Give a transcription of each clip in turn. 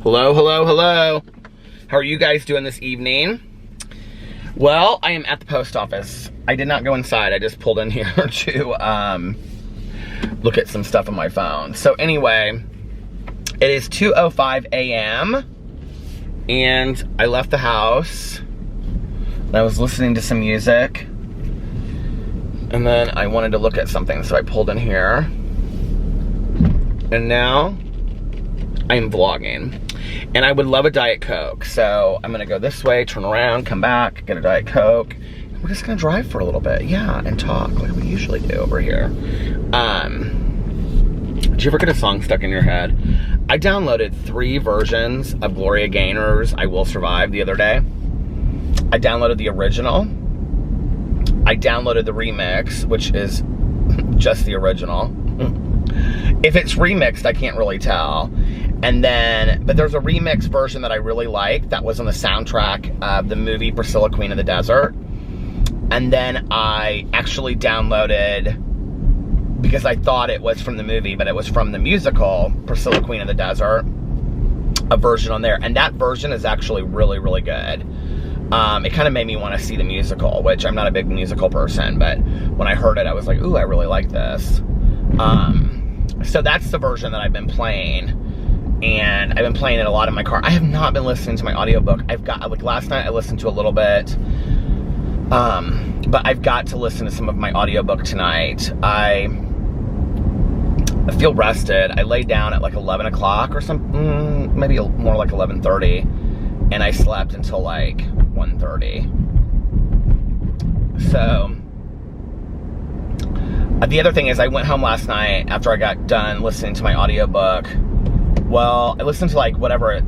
Hello, hello, hello. How are you guys doing this evening? Well, I am at the post office. I did not go inside. I just pulled in here to look at some stuff on my phone. So anyway, it is 2:05 a.m. and I left the house. And I was listening to some music. And then I wanted to look at something, so I pulled in here. And now I'm vlogging. And I would love a Diet Coke. So I'm gonna go this way, turn around, come back, get a Diet Coke. And we're just gonna drive for a little bit, yeah, and talk like we usually do over here. Did you ever get a song stuck in your head? I downloaded 3 versions of Gloria Gaynor's I Will Survive the other day. I downloaded the original. I downloaded the remix, which is just the original. If it's remixed, I can't really tell. And then, but there's a remix version that I really like that was on the soundtrack of the movie Priscilla, Queen of the Desert. And then I actually downloaded, because I thought it was from the movie, but it was from the musical Priscilla, Queen of the Desert, a version on there. And that version is actually really, really good. It kind of made me want to see the musical, which I'm not a big musical person, but when I heard it, I was like, ooh, I really like this. So that's the version that I've been playing. And I've been playing it a lot in my car. I have not been listening to my audiobook. I've got, like last night I listened to a little bit. But I've got to listen to some of my audiobook tonight. I feel rested. I laid down at like 11 o'clock or something, maybe more like 11:30. And I slept until like 1:30. So, the other thing is I went home last night after I got done listening to my audiobook. Well, I listened to like whatever, to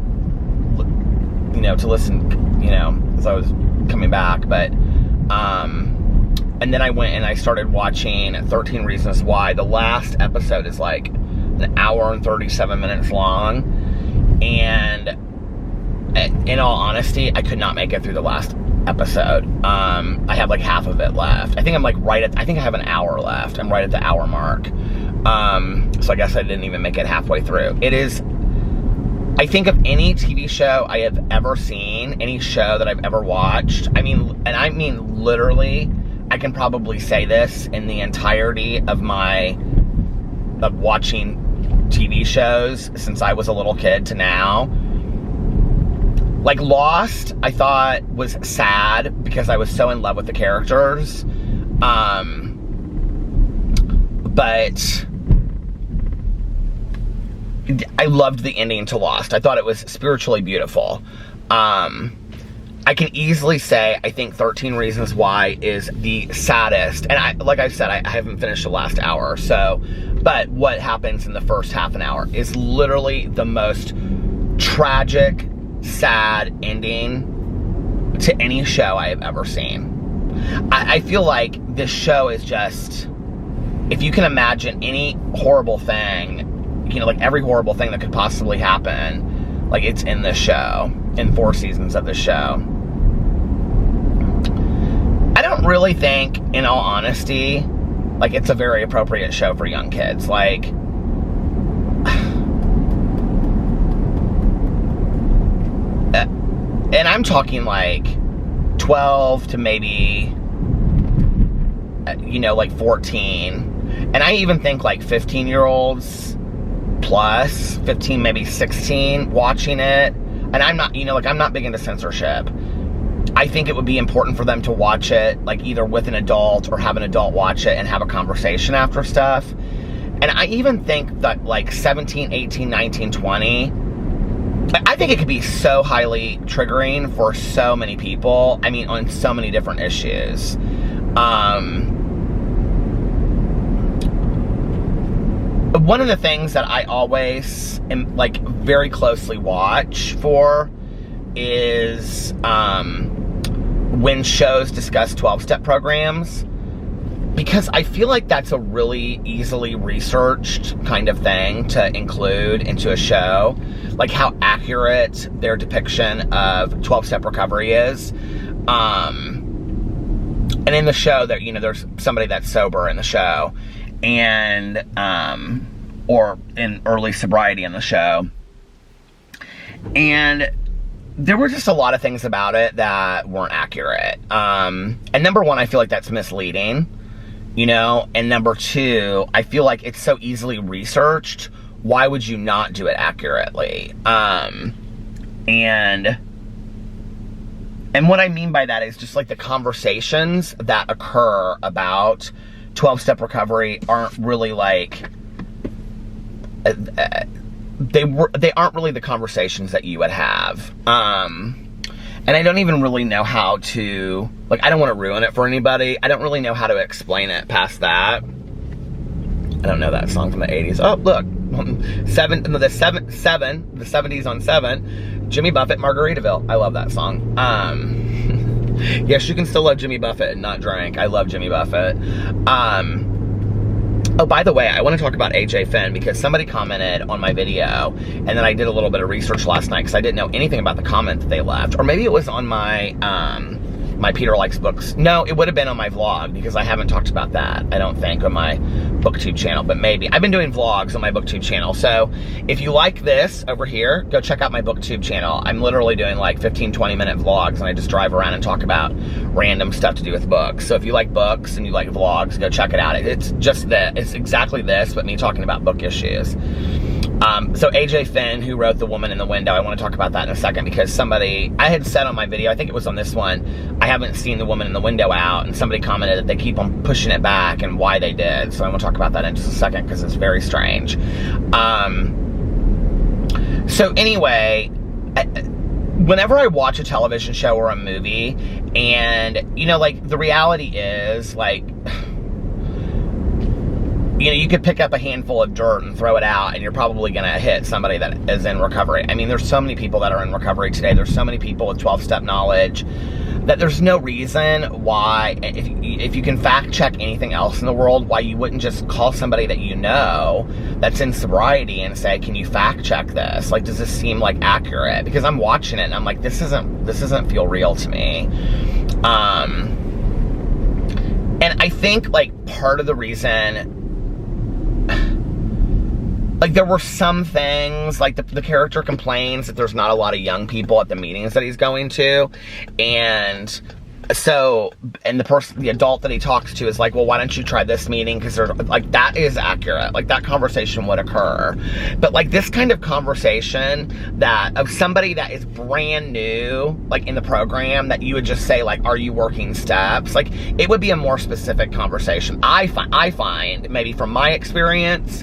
listen, as I was coming back, but, and then I went and I started watching 13 Reasons Why. The last episode is like an hour and 37 minutes long, and in all honesty, I could not make it through the last episode. I have like half of it left. I think I'm like I think I have an hour left. I'm right at the hour mark. So I guess I didn't even make it halfway through. It is, I think of any TV show I have ever seen, any show that I've ever watched, I mean literally, I can probably say this in the entirety of watching TV shows since I was a little kid to now. Like Lost, I thought was sad because I was so in love with the characters. But I loved the ending to Lost. I thought it was spiritually beautiful. I can easily say I think 13 Reasons Why is the saddest. And like I said, I haven't finished the last hour or so. But what happens in the first half an hour is literally the most tragic, sad ending to any show I have ever seen. I feel like this show is just, if you can imagine any horrible thing, like every horrible thing that could possibly happen, like it's in this show, in 4 seasons of this show. I don't really think, in all honesty, like it's a very appropriate show for young kids. Like, and I'm talking like 12 to maybe, like 14. And I even think like 15-year-olds plus, 15, maybe 16, watching it. And I'm not, I'm not big into censorship. I think it would be important for them to watch it, like either with an adult or have an adult watch it and have a conversation after stuff. And I even think that like 17, 18, 19, 20, I think it could be so highly triggering for so many people. I mean, on so many different issues. One of the things that I always am like very closely watch for is when shows discuss 12-step programs, because I feel like that's a really easily researched kind of thing to include into a show, like how accurate their depiction of 12-step recovery is. And in the show, that there's somebody that's sober in the show, and or in early sobriety in the show, And there were just a lot of things about it that weren't accurate. And number one, I feel like that's misleading, you know? And number two, I feel like it's so easily researched. Why would you not do it accurately? And what I mean by that is just like the conversations that occur about 12-step recovery aren't really like, they aren't really the conversations that you would have. And I don't even really know how to, like, I don't want to ruin it for anybody. I don't really know how to explain it past that. I don't know that song from the 80s. Oh, look, the 70s on 7, Jimmy Buffett, Margaritaville. I love that song. Yes, you can still love Jimmy Buffett and not drink. I love Jimmy Buffett. Oh, by the way, I want to talk about AJ Finn because somebody commented on my video, and then I did a little bit of research last night because I didn't know anything about the comment that they left. Or maybe it was on my my Peter Likes Books. No, it would have been on my vlog because I haven't talked about that, I don't think, on my Booktube channel, but maybe. I've been doing vlogs on my Booktube channel, so if you like this over here, go check out my Booktube channel. I'm literally doing like 15-20 minute vlogs, and I just drive around and talk about random stuff to do with books. So if you like books and you like vlogs, go check it out. It's just that, it's exactly this, but me talking about book issues. So AJ Finn, who wrote The Woman in the Window, I want to talk about that in a second because somebody, I had said on my video, I think it was on this one, I haven't seen The Woman in the Window out, and somebody commented that they keep on pushing it back and why they did. So I want to talk about that in just a second because it's very strange. So anyway, whenever I watch a television show or a movie, and, you know, like, the reality is, like, you know, you could pick up a handful of dirt and throw it out, and you're probably going to hit somebody that is in recovery. I mean, there's so many people that are in recovery today. There's so many people with 12-step knowledge that there's no reason why, if you can fact check anything else in the world, why you wouldn't just call somebody that you know that's in sobriety and say, can you fact check this? Like, does this seem like accurate? Because I'm watching it and I'm like, this doesn't feel real to me. And I think, like, part of the reason, like, there were some things, like, the character complains that there's not a lot of young people at the meetings that he's going to, and so, and the adult that he talks to is like, well, why don't you try this meeting, because there's, like, that is accurate, like, that conversation would occur, but, like, this kind of conversation that, of somebody that is brand new, like, in the program, that you would just say, like, are you working steps, like, it would be a more specific conversation. I find, maybe from my experience,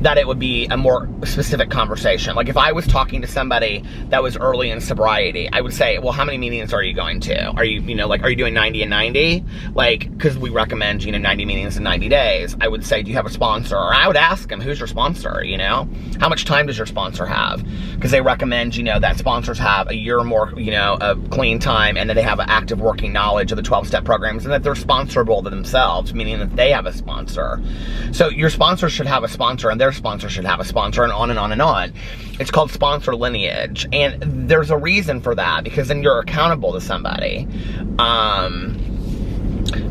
that it would be a more specific conversation. Like, if I was talking to somebody that was early in sobriety, I would say, well, how many meetings are you going to? Are you, you know, like, are you doing 90 and 90? Like, because we recommend, you know, 90 meetings in 90 days. I would say, do you have a sponsor? Or I would ask them, who's your sponsor, you know? How much time does your sponsor have? Because they recommend, you know, that sponsors have a year or more, you know, of clean time, and that they have an active working knowledge of the 12-step programs, and that they're sponsorable to themselves, meaning that they have a sponsor. So your sponsor should have a sponsor, and their sponsor should have a sponsor, and on and on and on. It's called sponsor lineage, and there's a reason for that, because then you're accountable to somebody.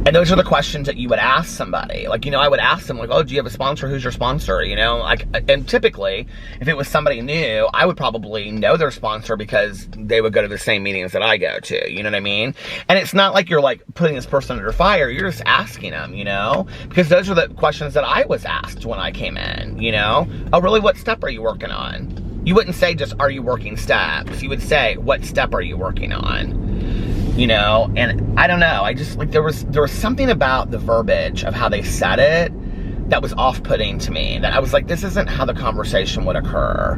And those are the questions that you would ask somebody. Like, you know, I would ask them, like, oh, do you have a sponsor? Who's your sponsor? You know, like, and typically, if it was somebody new, I would probably know their sponsor because they would go to the same meetings that I go to, you know what I mean? And it's not like you're, like, putting this person under fire, you're just asking them, you know? Because those are the questions that I was asked when I came in, you know? Oh, really, what step are you working on? You wouldn't say just, are you working steps? You would say, what step are you working on? You know, and I don't know, I just, like, there was something about the verbiage of how they said it that was off-putting to me, that I was like, this isn't how the conversation would occur.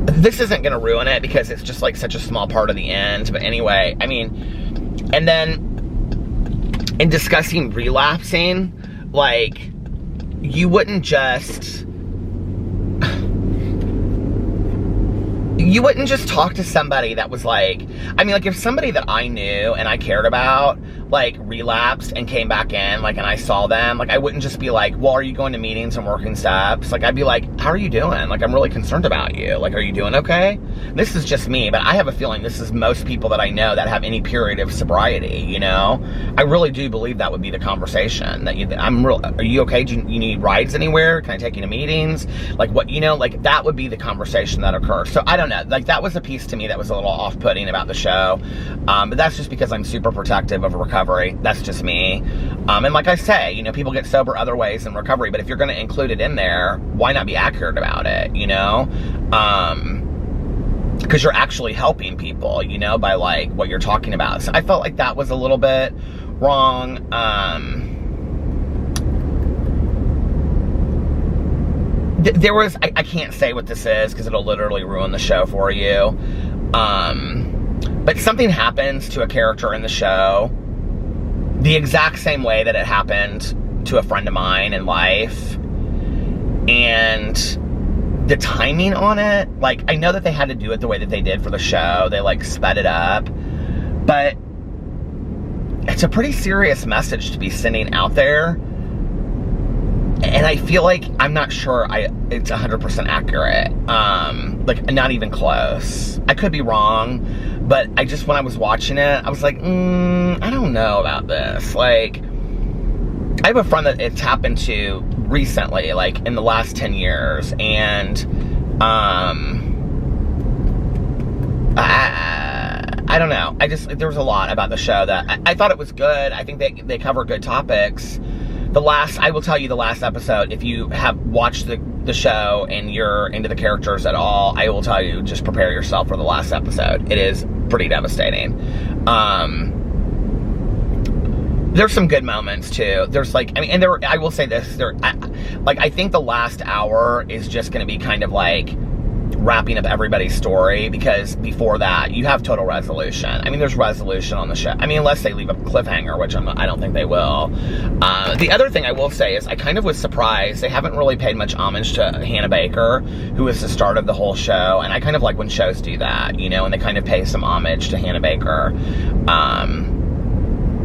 This isn't gonna ruin it because it's just, like, such a small part of the end, but anyway, I mean, and then in discussing relapsing, like, you wouldn't just, you wouldn't just talk to somebody that was like, I mean, like, if somebody that I knew and I cared about, like, relapsed and came back in, like, and I saw them, like, I wouldn't just be like, well, are you going to meetings and working steps? Like, I'd be like, how are you doing? Like, I'm really concerned about you. Like, are you doing okay? This is just me, but I have a feeling this is most people that I know that have any period of sobriety, you know? I really do believe that would be the conversation. That are you okay? Do you need rides anywhere? Can I take you to meetings? Like, what, you know, like, that would be the conversation that occurs. So, I don't know. Like, that was a piece to me that was a little off-putting about the show. But that's just because I'm super protective of recovery. That's just me. And like I say, you know, people get sober other ways in recovery, but if you're going to include it in there, why not be accurate about it, you know? Because you're actually helping people, you know, by, like, what you're talking about. So I felt like that was a little bit wrong. There was, I can't say what this is because it'll literally ruin the show for you. But something happens to a character in the show the exact same way that it happened to a friend of mine in life. And the timing on it, like, I know that they had to do it the way that they did for the show. They, like, sped it up. But it's a pretty serious message to be sending out there. And I feel like, I'm not sure it's 100% accurate. Like, not even close. I could be wrong, but when I was watching it, I was like, I don't know about this. Like, I have a friend that it's happened to recently, like, in the last 10 years, and, I don't know. There was a lot about the show that I thought it was good. I think they cover good topics. I will tell you the last episode, if you have watched the show and you're into the characters at all, I will tell you, just prepare yourself for the last episode. It is pretty devastating. There's some good moments too. There's, like, I mean, and I will say this, I think the last hour is just going to be kind of like wrapping up everybody's story, because before that you have total resolution. I mean, there's resolution on the show. I mean, unless they leave a cliffhanger, which I don't think they will. The other thing I will say is I kind of was surprised they haven't really paid much homage to Hannah Baker, who was the start of the whole show, and I kind of like when shows do that, you know, and they kind of pay some homage to Hannah Baker.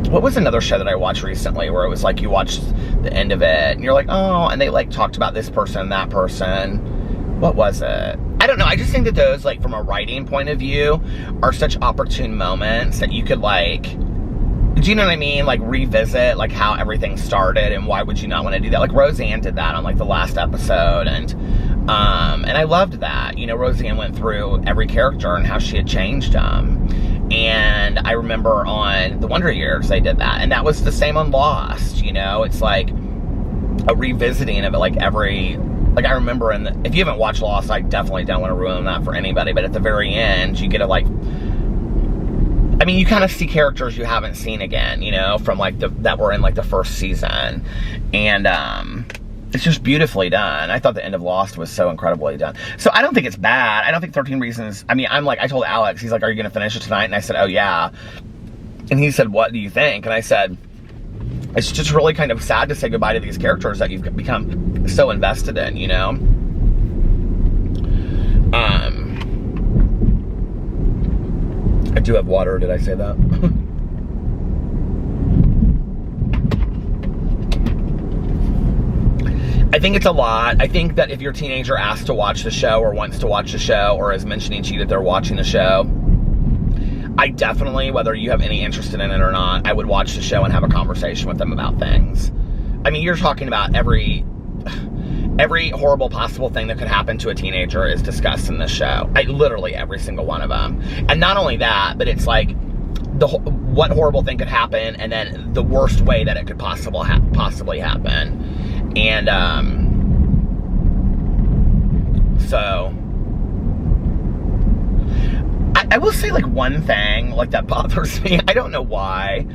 What was another show that I watched recently where it was like you watched the end of it and you're like, oh, and they, like, talked about this person and that person. What was it? I don't know. I just think that those, like, from a writing point of view, are such opportune moments that you could, like, do you know what I mean? Like, revisit, like, how everything started, and why would you not want to do that? Like, Roseanne did that on, like, the last episode, and I loved that. You know, Roseanne went through every character and how she had changed them. And I remember on The Wonder Years, they did that. And that was the same on Lost, you know? It's like a revisiting of it, like, like, I remember if you haven't watched Lost, I definitely don't want to ruin that for anybody, but at the very end, you get like, I mean, you kind of see characters you haven't seen again, you know, from, like, that were in, like, the first season. And, it's just beautifully done. I thought the end of Lost was so incredibly done. So I don't think it's bad. I don't think 13 Reasons, I mean, I told Alex, he's like, are you going to finish it tonight? And I said, oh, yeah. And he said, what do you think? And I said, it's just really kind of sad to say goodbye to these characters that you've become so invested in, you know? I do have water, did I say that? I think it's a lot. I think that if your teenager asks to watch the show or wants to watch the show or is mentioning to you that they're watching the show, I definitely, whether you have any interest in it or not, I would watch the show and have a conversation with them about things. I mean, you're talking about every horrible possible thing that could happen to a teenager is discussed in this show. Literally every single one of them. And not only that, but it's like what horrible thing could happen, and then the worst way that it could possibly happen. And so I will say, like, one thing, like, that bothers me. I don't know why,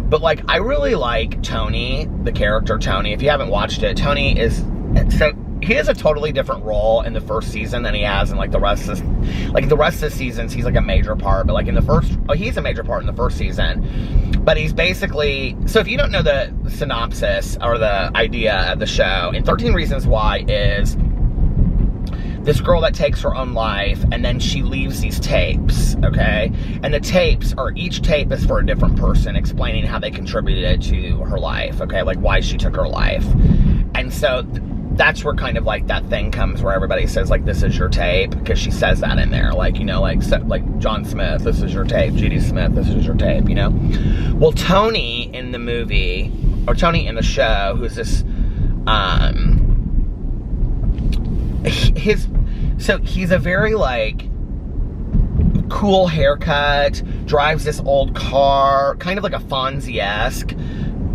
but, like, I really like Tony, the character Tony. If you haven't watched it, Tony he has a totally different role in the first season than he has in, like, the rest of the seasons. He's, like, a major part, but, like, he's a major part in the first season. But he's basically, so if you don't know the synopsis or the idea of the show, in 13 Reasons Why is this girl that takes her own life, and then she leaves these tapes, okay? And the tapes are, each tape is for a different person explaining how they contributed to her life, okay? Like why she took her life. And so that's where kind of like that thing comes where everybody says like, this is your tape, because she says that in there, like, you know, like John Smith, this is your tape. G.D. Smith, this is your tape, you know? Well, Tony in the movie, or Tony in the show, who's this, so he's a very like cool haircut, drives this old car, kind of like a Fonzie-esque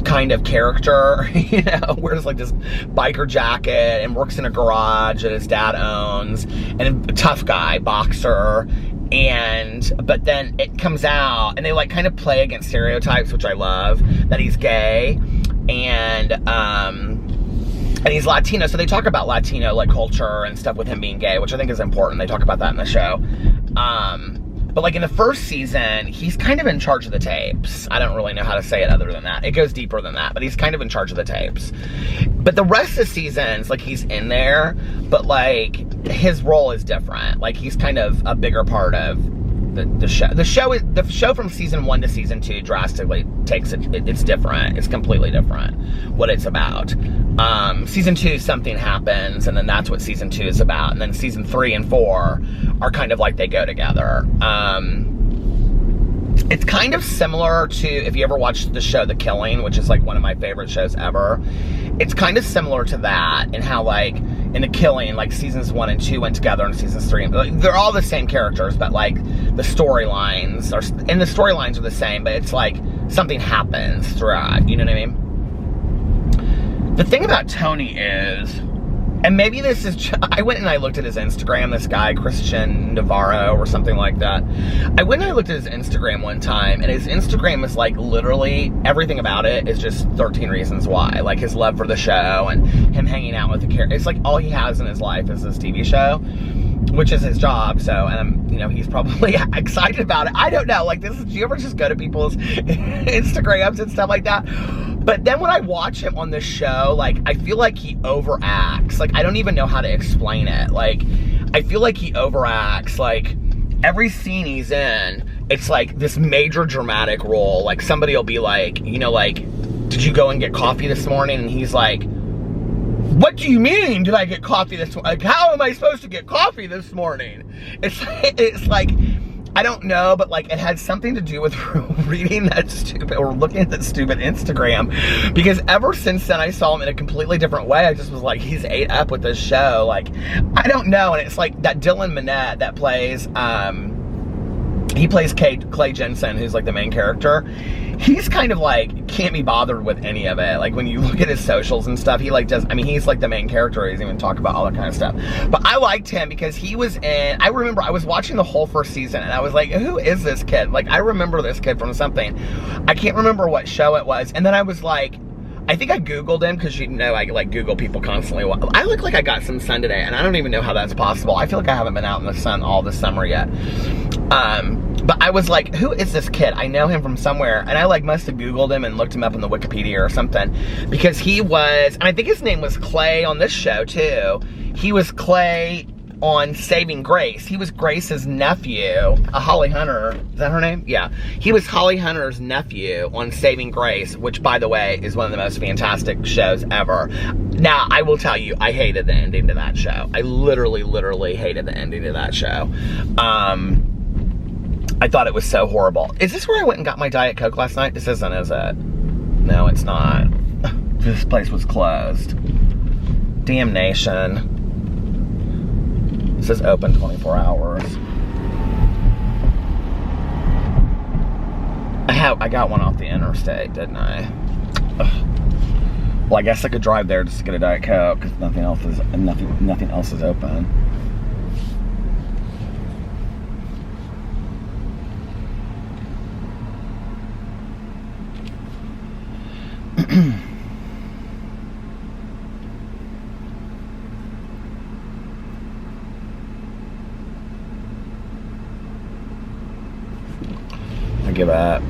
kind of character, you know, wears like this biker jacket and works in a garage that his dad owns, and a tough guy, boxer. But then it comes out and they like kind of play against stereotypes, which I love, that he's gay and he's Latino. So they talk about Latino like culture and stuff with him being gay, which I think is important. They talk about that in the show. But like in the first season, he's kind of in charge of the tapes. I don't really know how to say it other than that. It goes deeper than that, but he's kind of in charge of the tapes. But the rest of the seasons, like he's in there, but like his role is different. Like he's kind of a bigger part of the show. The show from season 1 to season 2 drastically takes it. It's different. It's completely different what it's about. Season 2, something happens, and then that's what season 2 is about. And then season 3 and 4 are kind of like they go together. It's kind of similar to, if you ever watched the show The Killing, which is like one of my favorite shows ever. It's kind of similar to that in how like in The Killing, like seasons 1 and 2 went together, and seasons 3, like, they're all the same characters, but like the storylines are the same, but it's like something happens throughout, you know what I mean? The thing about Tony is, and maybe this is, I went and I looked at his Instagram, this guy, Christian Navarro or something like that. I went and I looked at his Instagram one time, and his Instagram is like literally, everything about it is just 13 Reasons Why. Like his love for the show and him hanging out with the character. It's like all he has in his life is this TV show, which is his job. So, and I'm, you know, he's probably excited about it. I don't know, like this, do you ever just go to people's Instagrams and stuff like that? But then when I watch him on this show, like, I feel like he overacts. Like, I don't even know how to explain it. Like, I feel like he overacts. Like, every scene he's in, it's like this major dramatic role. Like, somebody will be like, you know, like, did you go and get coffee this morning? And he's like, what do you mean, did I get coffee this morning? Like, how am I supposed to get coffee this morning? It's like, I don't know, but like it had something to do with reading that stupid, or looking at that stupid Instagram, because ever since then I saw him in a completely different way. I just was like, he's ate up with this show. Like, I don't know. And it's like that Dylan Minnette that plays, he plays Clay Jensen, who's like the main character. He's kind of like, can't be bothered with any of it. Like when you look at his socials and stuff, he like does, I mean, he's like the main character. He doesn't even talk about all that kind of stuff. But I liked him because he was in, I remember I was watching the whole first season and I was like, who is this kid? Like, I remember this kid from something. I can't remember what show it was. And then I was like, I think I Googled him, because you know I like Google people constantly. I look like I got some sun today, and I don't even know how that's possible. I feel like I haven't been out in the sun all this summer yet. But I was like, who is this kid? I know him from somewhere. And I like must have Googled him and looked him up in the Wikipedia or something. Because he was, and I think his name was Clay on this show too. He was Clay on Saving Grace. He was Grace's nephew. Holly Hunter, is that her name? Yeah. He was Holly Hunter's nephew on Saving Grace, which, by the way, is one of the most fantastic shows ever. Now, I will tell you, I hated the ending to that show. I literally hated the ending to that show. I thought it was so horrible. Is this where I went and got my Diet Coke last night? This isn't, is it? No, it's not. This place was closed. Damnation. It says open 24 hours. I got one off the interstate, didn't I? Ugh. Well, I guess I could drive there just to get a Diet Coke, because nothing else is open. I give up.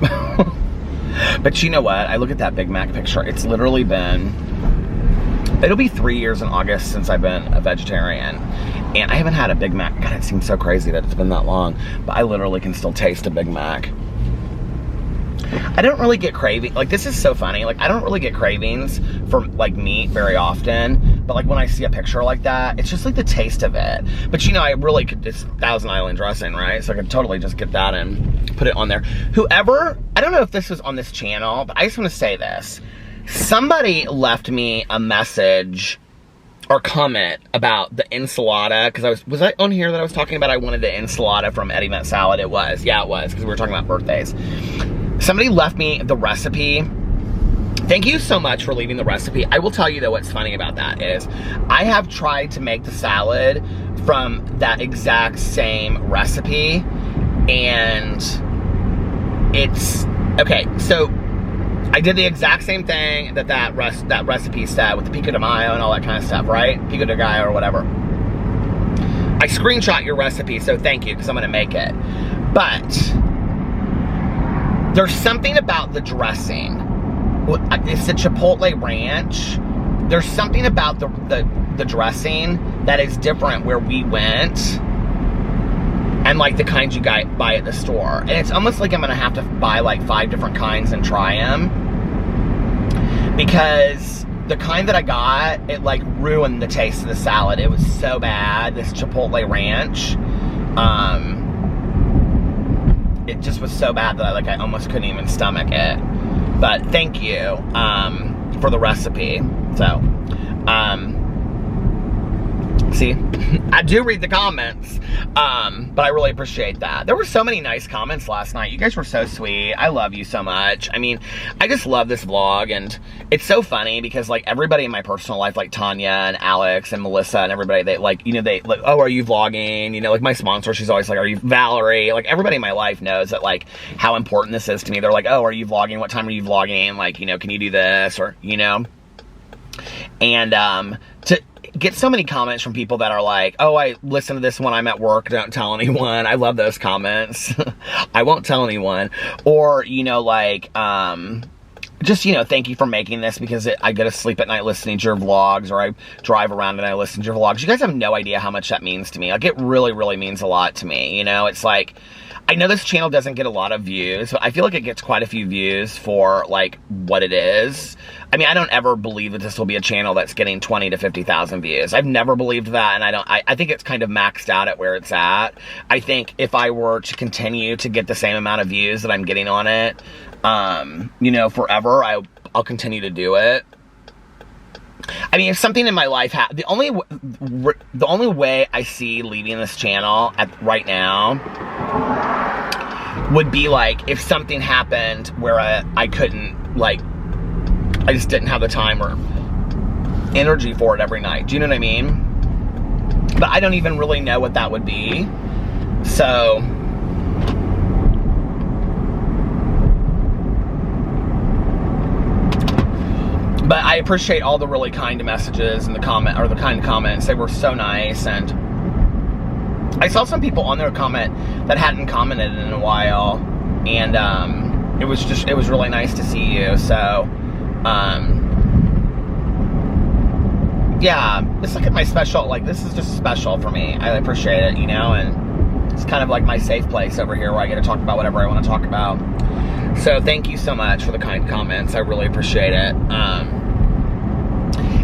But you know what? I look at that Big Mac picture. It's literally been, it'll be 3 years in August since I've been a vegetarian. And I haven't had a Big Mac. God, it seems so crazy that it's been that long. But I literally can still taste a Big Mac. I don't really get cravings. Like, this is so funny. Like, I don't really get cravings for, like, meat very often. But, like, when I see a picture like that, it's just, like, the taste of it. But, you know, I really could, it's Thousand Island dressing, right? So I could totally just get that and put it on there. Whoever, I don't know if this was on this channel, but I just want to say this. Somebody left me a message or comment about the enchilada, because was I on here that I was talking about I wanted the enchilada from Eddie Met Salad? It was. Yeah, it was, because we were talking about birthdays. Somebody left me the recipe. Thank you so much for leaving the recipe. I will tell you, though, what's funny about that is I have tried to make the salad from that exact same recipe, and it's, okay, so I did the exact same thing that recipe said with the pico de mayo and all that kind of stuff, right? Pico de gallo or whatever. I screenshot your recipe, so thank you, because I'm going to make it. But there's something about the dressing. It's the Chipotle ranch. There's something about the dressing that is different where we went, and like the kinds you buy at the store. And it's almost like I'm gonna have to buy like 5 different kinds and try them, because the kind that I got, it like ruined the taste of the salad. It was so bad, this Chipotle ranch. It just was so bad that I almost couldn't even stomach it. But thank you for the recipe. So, see, I do read the comments, but I really appreciate that. There were so many nice comments last night. You guys were so sweet. I love you so much. I mean, I just love this vlog, and it's so funny because, like, everybody in my personal life, like Tanya and Alex and Melissa and everybody, they, like, you know, they, like, oh, are you vlogging? You know, like, my sponsor, she's always like, are you Valerie? Like, everybody in my life knows that, like, how important this is to me. They're like, oh, are you vlogging? What time are you vlogging? Like, you know, can you do this? Or, you know, and, to get so many comments from people that are like, oh, I listen to this when I'm at work, don't tell anyone. I love those comments. I won't tell anyone. Or, you know, like, just, you know, thank you for making this, because I go to sleep at night listening to your vlogs, or I drive around and I listen to your vlogs. You guys have no idea how much that means to me. Like, it really, really means a lot to me. You know, it's like, I know this channel doesn't get a lot of views, but I feel like it gets quite a few views for, like, what it is. I mean, I don't ever believe that this will be a channel that's getting 20 to 50,000 views. I've never believed that, and I think it's kind of maxed out at where it's at. I think if I were to continue to get the same amount of views that I'm getting on it, you know, forever, I'll continue to do it. I mean, if something in my life the only way I see leaving this channel right now would be like if something happened where I couldn't, like, I just didn't have the time or energy for it every night. Do you know what I mean? But I don't even really know what that would be. So, but I appreciate all the really kind messages and the kind comments. They were so nice, and I saw some people on there comment that hadn't commented in a while, and it was really nice to see you. So, yeah, it's like my special, like, this is just special for me. I appreciate it, you know, and it's kind of like my safe place over here where I get to talk about whatever I want to talk about. So thank you so much for the kind comments. I really appreciate it.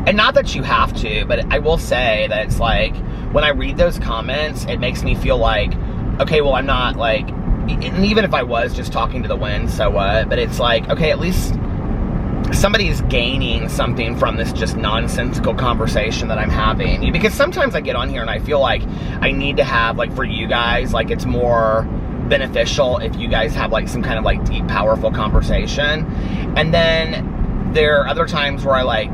And not that you have to, but I will say that it's like, when I read those comments, it makes me feel like, okay, well, I'm not like, and even if I was just talking to the wind, so what? But it's like, okay, at least somebody's gaining something from this just nonsensical conversation that I'm having. Because sometimes I get on here and I feel like I need to have, like, for you guys, like, it's more beneficial if you guys have, like, some kind of, like, deep, powerful conversation. And then there are other times where I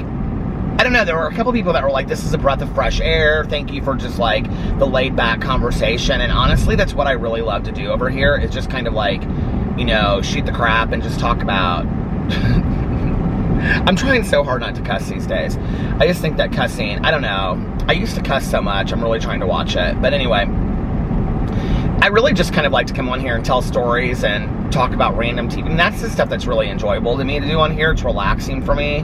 don't know, there were a couple people that were like, this is a breath of fresh air, thank you for just, like, the laid-back conversation. And honestly, that's what I really love to do over here, is just kind of, like, you know, shoot the crap and just talk about I'm trying so hard not to cuss these days. I just think that cussing, I don't know, I used to cuss so much, I'm really trying to watch it. But anyway, I really just kind of like to come on here and tell stories and talk about random TV. And that's the stuff that's really enjoyable to me to do on here. It's relaxing for me.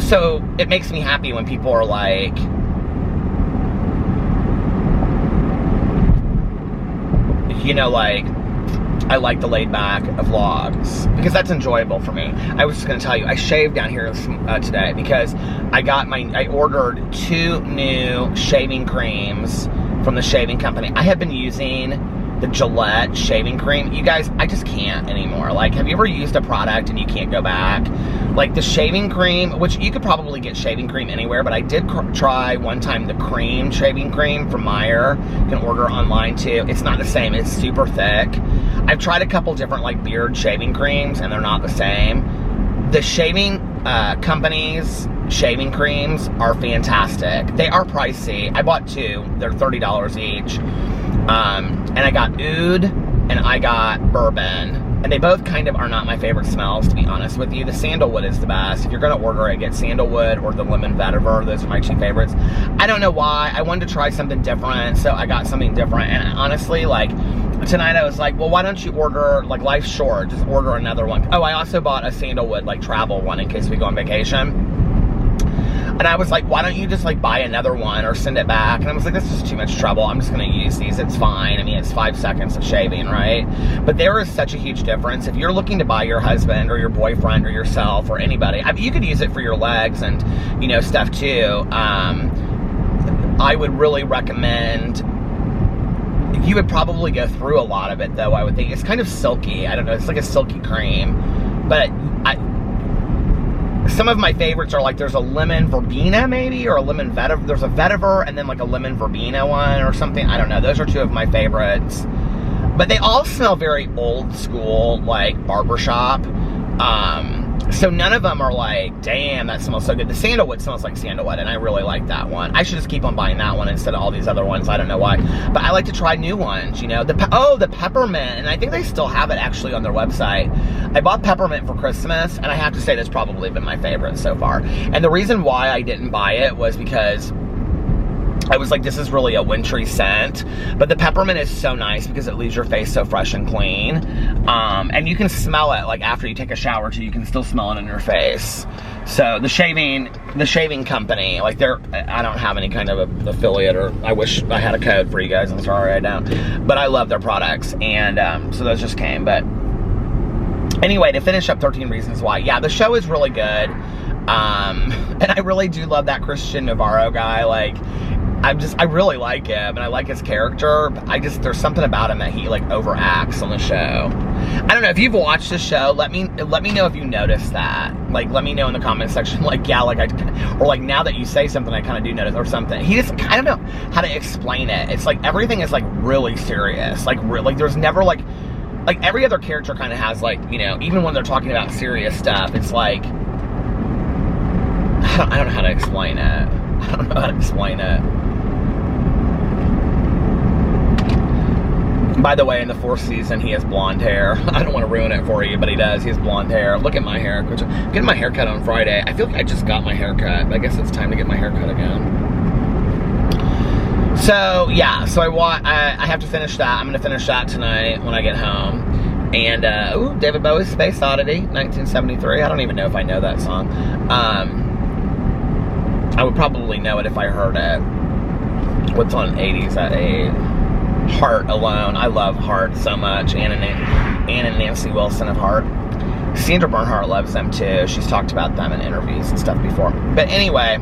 so it makes me happy when people are like, you know, like, I like the laid back vlogs, because that's enjoyable for me. I was just gonna tell you, I shaved down here today because I ordered 2 new shaving creams from the shaving company. I have been using the Gillette shaving cream. You guys, I just can't anymore. Like, have you ever used a product and you can't go back? Like the shaving cream, which you could probably get shaving cream anywhere, but I did try one time the cream shaving cream from Meyer. You can order online too. It's not the same. It's super thick. I've tried a couple different like beard shaving creams and they're not the same. The shaving companies' shaving creams are fantastic. They are pricey. I bought 2. They're $30 each. And I got oud and I got bourbon. And they both kind of are not my favorite smells, to be honest with you. The sandalwood is the best. If you're going to order it, get sandalwood or the lemon vetiver. Those are my 2 favorites. I don't know why. I wanted to try something different, so I got something different. And honestly, like, tonight I was like, well, why don't you order, like, life's short, just order another one. Oh, I also bought a sandalwood, like, travel one in case we go on vacation. And I was like, why don't you just, like, buy another one or send it back? And I was like, this is too much trouble. I'm just going to use these. It's fine. I mean, it's 5 seconds of shaving, right? But there is such a huge difference. If you're looking to buy your husband or your boyfriend or yourself or anybody, I mean, you could use it for your legs and, you know, stuff too. I would really recommend... You would probably go through a lot of it, though, I would think. It's kind of silky. I don't know. It's like a silky cream. But some of my favorites are like, there's a lemon verbena maybe, or a lemon vetiver. There's a vetiver and then like a lemon verbena one or something. I don't know. Those are 2 of my favorites. But they all smell very old school, like barbershop. So none of them are like, damn, that smells so good. The sandalwood smells like sandalwood, and I really like that one. I should just keep on buying that one instead of all these other ones. I don't know why. But I like to try new ones, you know. The peppermint, and I think they still have it actually on their website. I bought peppermint for Christmas, and I have to say that's probably been my favorite so far. And the reason why I didn't buy it was because I was like, this is really a wintry scent. But the peppermint is so nice because it leaves your face so fresh and clean. And you can smell it, like after you take a shower too, you can still smell it in your face. So the shaving company, like I don't have any kind of affiliate, or I wish I had a code for you guys. I'm sorry I don't. But I love their products. And so those just came. But anyway, to finish up 13 Reasons Why. Yeah, the show is really good. And I really do love that Christian Navarro guy. Like, I really like him, and I like his character, but there's something about him that he, like, overacts on the show. I don't know, if you've watched the show, let me know if you noticed that. Like, let me know in the comment section, like, yeah, like, or like, now that you say something, I kind of do notice, or something. He just, I don't know how to explain it. It's like, everything is, like, really serious. Like, there's never, like, every other character kind of has, like, you know, even when they're talking about serious stuff, it's like, I don't know how to explain it. I don't know how to explain it. By the way, in the 4th season, he has blonde hair. I don't want to ruin it for you, but he does. He has blonde hair. Look at my hair. I'm getting my hair cut on Friday. I feel like I just got my hair cut. I guess it's time to get my hair cut again. So, yeah. So I have to finish that. I'm going to finish that tonight when I get home. And, ooh, David Bowie's Space Oddity, 1973. I don't even know if I know that song. I would probably know it if I heard it. What's on 80s at 8? Heart alone. I love Heart so much. Ann and Nancy Wilson of Heart. Sandra Bernhardt loves them too. She's talked about them in interviews and stuff before. But anyway,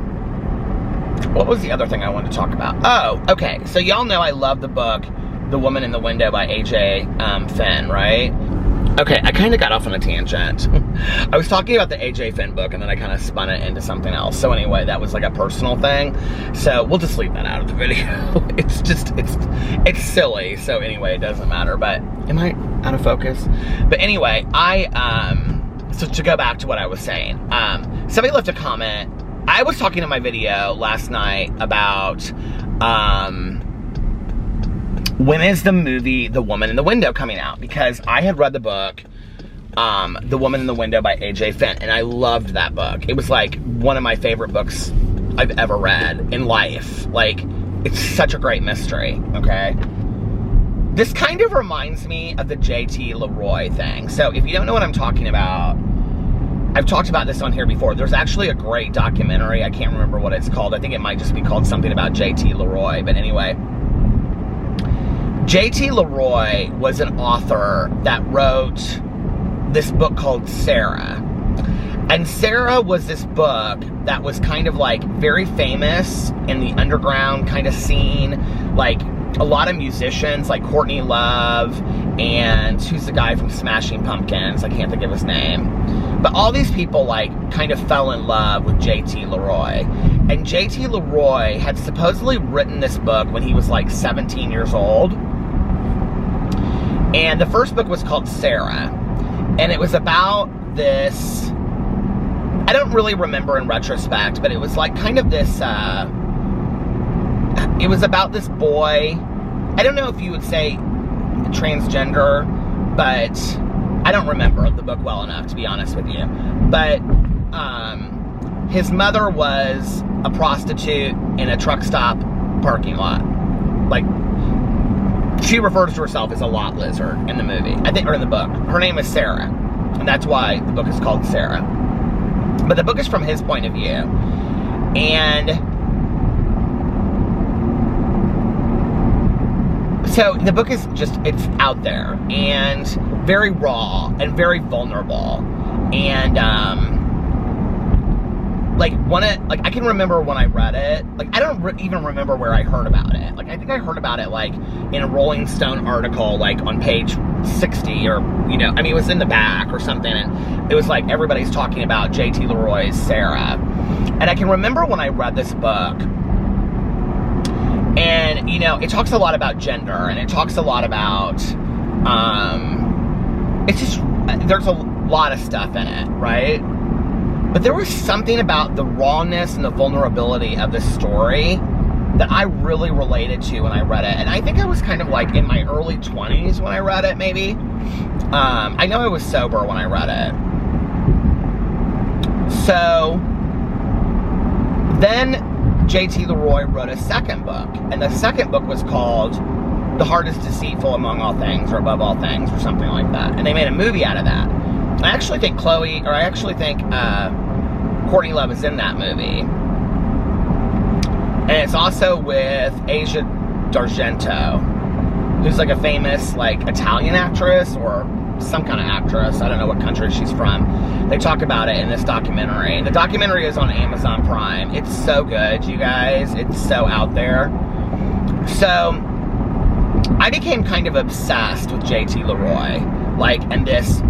what was the other thing I wanted to talk about? Oh, okay. So y'all know I love the book The Woman in the Window by A.J. Finn, right? Okay, I kind of got off on a tangent. I was talking about the A.J. Finn book, and then I kind of spun it into something else. So anyway, that was like a personal thing. So we'll just leave that out of the video. It's just, it's silly. So anyway, it doesn't matter. But am I out of focus? But anyway, so to go back to what I was saying, somebody left a comment. I was talking in my video last night about, when is the movie The Woman in the Window coming out? Because I had read the book, The Woman in the Window by A.J. Finn, and I loved that book. It was like one of my favorite books I've ever read in life. Like, it's such a great mystery, okay? This kind of reminds me of the JT Leroy thing. So if you don't know what I'm talking about, I've talked about this on here before. There's actually a great documentary. I can't remember what it's called. I think it might just be called something about JT Leroy. But anyway, JT Leroy was an author that wrote this book called Sarah. And Sarah was this book that was kind of like very famous in the underground kind of scene. Like a lot of musicians like Courtney Love and who's the guy from Smashing Pumpkins? I can't think of his name. But all these people like kind of fell in love with JT Leroy. And JT Leroy had supposedly written this book when he was like 17 years old. And the first book was called Sarah. And it was about this, I don't really remember in retrospect, but it was like kind of this, it was about this boy. I don't know if you would say transgender, but I don't remember the book well enough, to be honest with you. But his mother was a prostitute in a truck stop parking lot. Like, she refers to herself as a lot lizard in the movie, I think, or in the book. Her name is Sarah, and that's why the book is called Sarah. But the book is from his point of view. And so the book is just, it's out there and very raw and very vulnerable. And I can remember when I read it, like I don't even remember where I heard about it. Like I think I heard about it like in a Rolling Stone article, like on page 60 or, you know, I mean, it was in the back or something. And it was like, everybody's talking about JT Leroy's Sarah. And I can remember when I read this book, and, you know, it talks a lot about gender, and it talks a lot about, it's just, there's a lot of stuff in it, right? But there was something about the rawness and the vulnerability of this story that I really related to when I read it. And I think I was kind of like in my early 20s when I read it, maybe. I know I was sober when I read it. So then JT Leroy wrote a second book, and the second book was called The Heart is Deceitful Among All Things, or Above All Things, or something like that. And they made a movie out of that. I actually think Courtney Love is in that movie. And it's also with Asia D'Argento, who's like a famous like Italian actress or some kind of actress. I don't know what country she's from. They talk about it in this documentary. The documentary is on Amazon Prime. It's so good, you guys. It's so out there. So I became kind of obsessed with JT Leroy. Like, and this,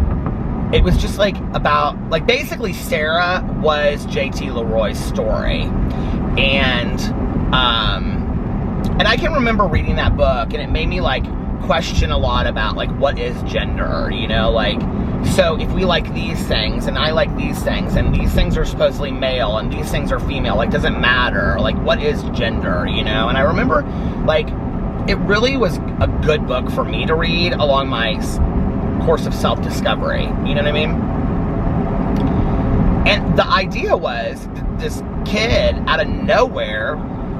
it was just like about, like basically Sarah was JT Leroy's story. And I can remember reading that book, and it made me like question a lot about like what is gender, you know, like, so if we like these things and I like these things and these things are supposedly male and these things are female, like, does it matter? Like, what is gender, you know? And I remember like it really was a good book for me to read along my course of self-discovery, you know what I mean? And the idea was this kid out of nowhere,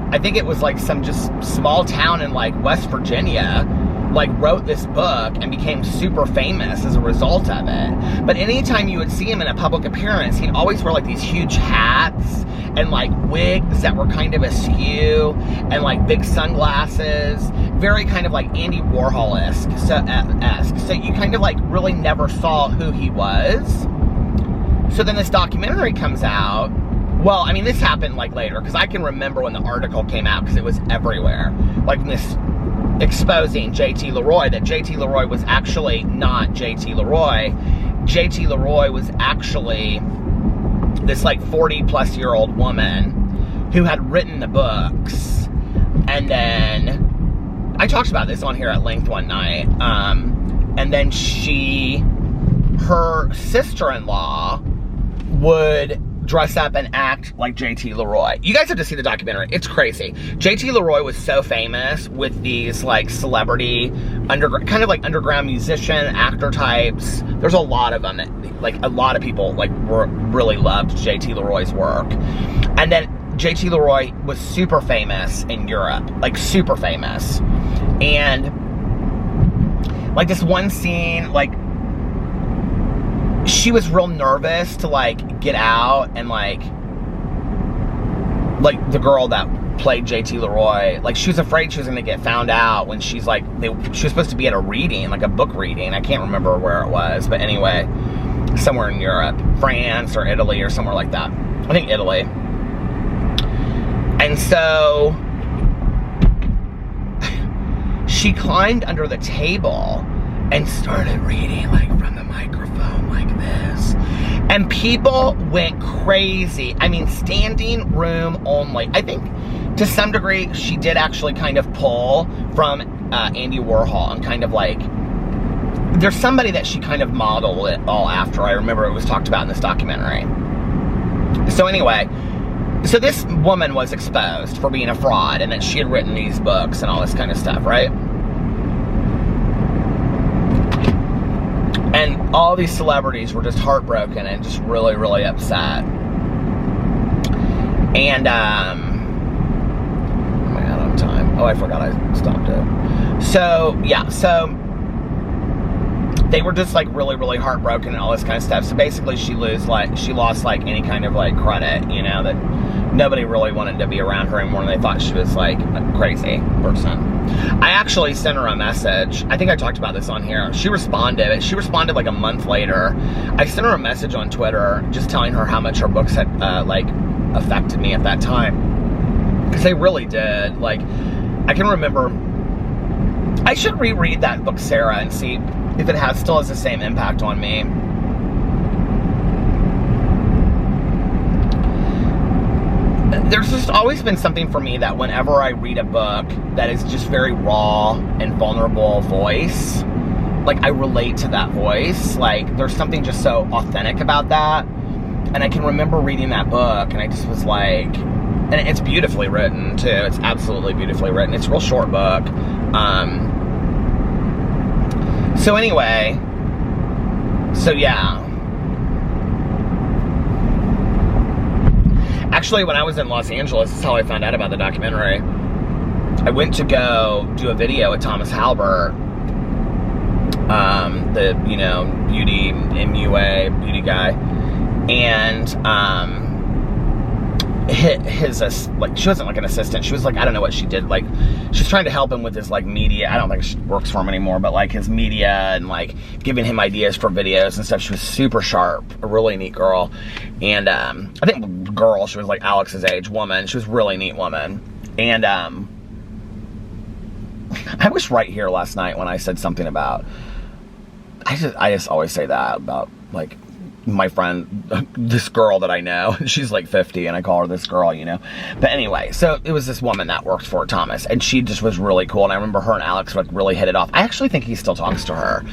I think it was like some just small town in like West Virginia, like wrote this book and became super famous as a result of it. But anytime you would see him in a public appearance, he'd always wear like these huge hats and like wigs that were kind of askew and like big sunglasses, very kind of like Andy Warhol-esque. So you kind of like really never saw who he was. So then this documentary comes out. Well, I mean, this happened like later, because I can remember when the article came out, because it was everywhere. Like this exposing JT Leroy, that JT Leroy was actually not JT Leroy. JT Leroy was actually this like 40-plus-year-old woman who had written the books. And then I talked about this on here at length one night. And then her sister-in-law would dress up and act like JT Leroy. You guys have to see the documentary. It's crazy. JT Leroy was so famous with these like celebrity, kind of like underground musician, actor types. There's a lot of them that, like, a lot of people like really loved JT Leroy's work. And then JT Leroy was super famous in Europe, like super famous. And like this one scene, like she was real nervous to like get out, and like the girl that played JT Leroy, like she was afraid she was gonna get found out when she's like, she was supposed to be at a reading, like a book reading. I can't remember where it was, but anyway, somewhere in Europe, France or Italy or somewhere like that. I think Italy. And so she climbed under the table and started reading like from the microphone like this. And people went crazy. I mean, standing room only. I think to some degree she did actually kind of pull from Andy Warhol, and kind of like, there's somebody that she kind of modeled it all after. I remember it was talked about in this documentary. So anyway, so this woman was exposed for being a fraud, and that she had written these books and all this kind of stuff, right? And all these celebrities were just heartbroken and just really, really upset. And, oh my God, I'm time. Oh, I forgot I stopped it. So, yeah, so they were just like really, really heartbroken and all this kind of stuff. So basically she lost like any kind of like credit, you know, that nobody really wanted to be around her anymore, and they thought she was like a crazy person. I actually sent her a message. I think I talked about this on here. She responded. She responded like a month later. I sent her a message on Twitter just telling her how much her books had like affected me at that time, because they really did. Like, I can remember, I should reread that book, Sarah, and see if it still has the same impact on me. There's just always been something for me that whenever I read a book that is just very raw and vulnerable voice, like I relate to that voice. Like there's something just so authentic about that. And I can remember reading that book, and I just was like, and it's beautifully written too. It's absolutely beautifully written. It's a real short book. So anyway, so yeah. Actually, when I was in Los Angeles, this is how I found out about the documentary. I went to go do a video with Thomas Halbert, the, you know, beauty, MUA, beauty guy. And, like, she wasn't like an assistant. She was like, I don't know what she did. Like, she was trying to help him with his like media. I don't think she works for him anymore, but like his media and like giving him ideas for videos and stuff. She was super sharp, a really neat girl. And I think girl, she was like Alex's age, woman. She was a really neat woman. And I was right here last night when I said something about, I just always say that about like my friend, this girl that I know. She's like 50 and I call her this girl, you know. But anyway, so it was this woman that worked for Thomas, and she just was really cool. And I remember her and Alex like really hit it off. I actually think he still talks to her,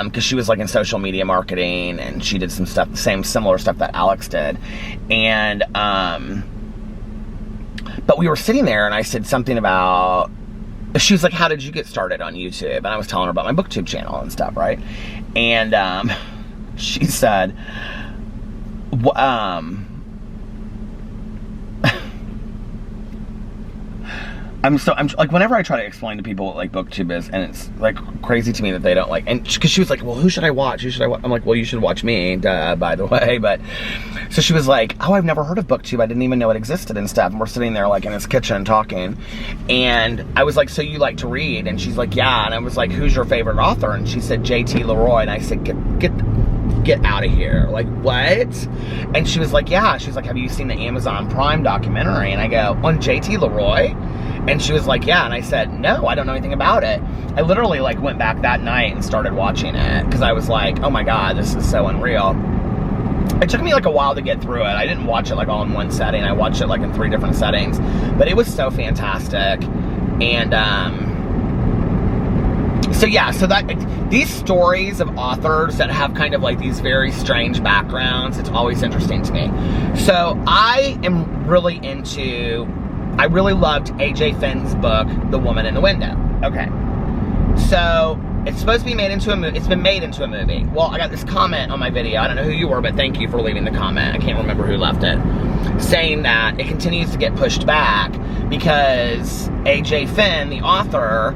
because she was like in social media marketing, and she did some stuff, similar stuff that Alex did. And but we were sitting there, and I said something about, she was like, how did you get started on YouTube? And I was telling her about my Booktube channel and stuff, right? And she said, I'm like, whenever I try to explain to people what like Booktube is, and it's like crazy to me that they don't like, and because she was like, well, who should I watch? Who should I watch? I'm like, well, you should watch me, duh, by the way. But so she was like, oh, I've never heard of Booktube. I didn't even know it existed and stuff. And we're sitting there like in this kitchen talking, and I was like, so you like to read? And she's like, yeah. And I was like, who's your favorite author? And she said JT Leroy. And I said, get out of here. Like, what? And she was like, yeah. She was like, have you seen the Amazon Prime documentary? And I go, on JT Leroy? And she was like, yeah. And I said, no, I don't know anything about it. I literally like went back that night and started watching it, because I was like, oh my God, this is so unreal. It took me like a while to get through it. I didn't watch it like all in one setting. I watched it like in 3 different settings, but it was so fantastic. And so yeah, so that these stories of authors that have kind of like these very strange backgrounds, it's always interesting to me. So I am really into, I really loved AJ Finn's book, The Woman in the Window. Okay. So it's supposed to be made into a movie. It's been made into a movie. Well, I got this comment on my video. I don't know who you were, but thank you for leaving the comment. I can't remember who left it. Saying that it continues to get pushed back because AJ Finn, the author,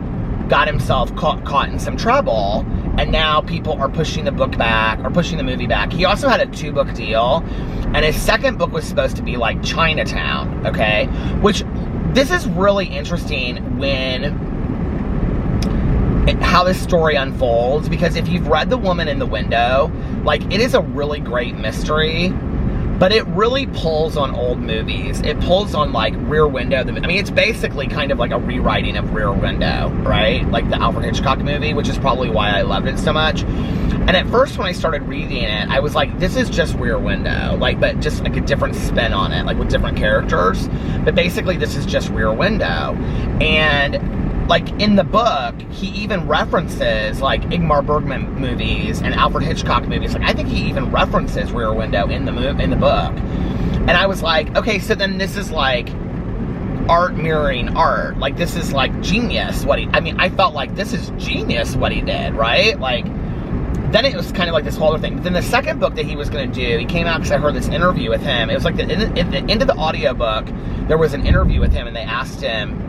got himself caught in some trouble, and now people are pushing the book back, or pushing the movie back. He also had a 2-book deal, and his second book was supposed to be like Chinatown, okay? Which, this is really interesting how this story unfolds, because if you've read The Woman in the Window, like, it is a really great mystery, but it really pulls on old movies. It pulls on, like, Rear Window. I mean, it's basically kind of like a rewriting of Rear Window, right? Like the Alfred Hitchcock movie, which is probably why I loved it so much. And at first, when I started reading it, I was like, this is just Rear Window. Like, but just like a different spin on it, like with different characters. But basically, this is just Rear Window. And like, in the book, he even references, like, Ingmar Bergman movies and Alfred Hitchcock movies. Like, I think he even references Rear Window in the book. And I was like, okay, so then this is, like, art mirroring art. Like, this is, like, genius. I felt like this is genius what he did, right? Like, then it was kind of like this whole other thing. But then the second book that he was going to do, he came out because I heard this interview with him. It was like, at the end of the audiobook, there was an interview with him, and they asked him,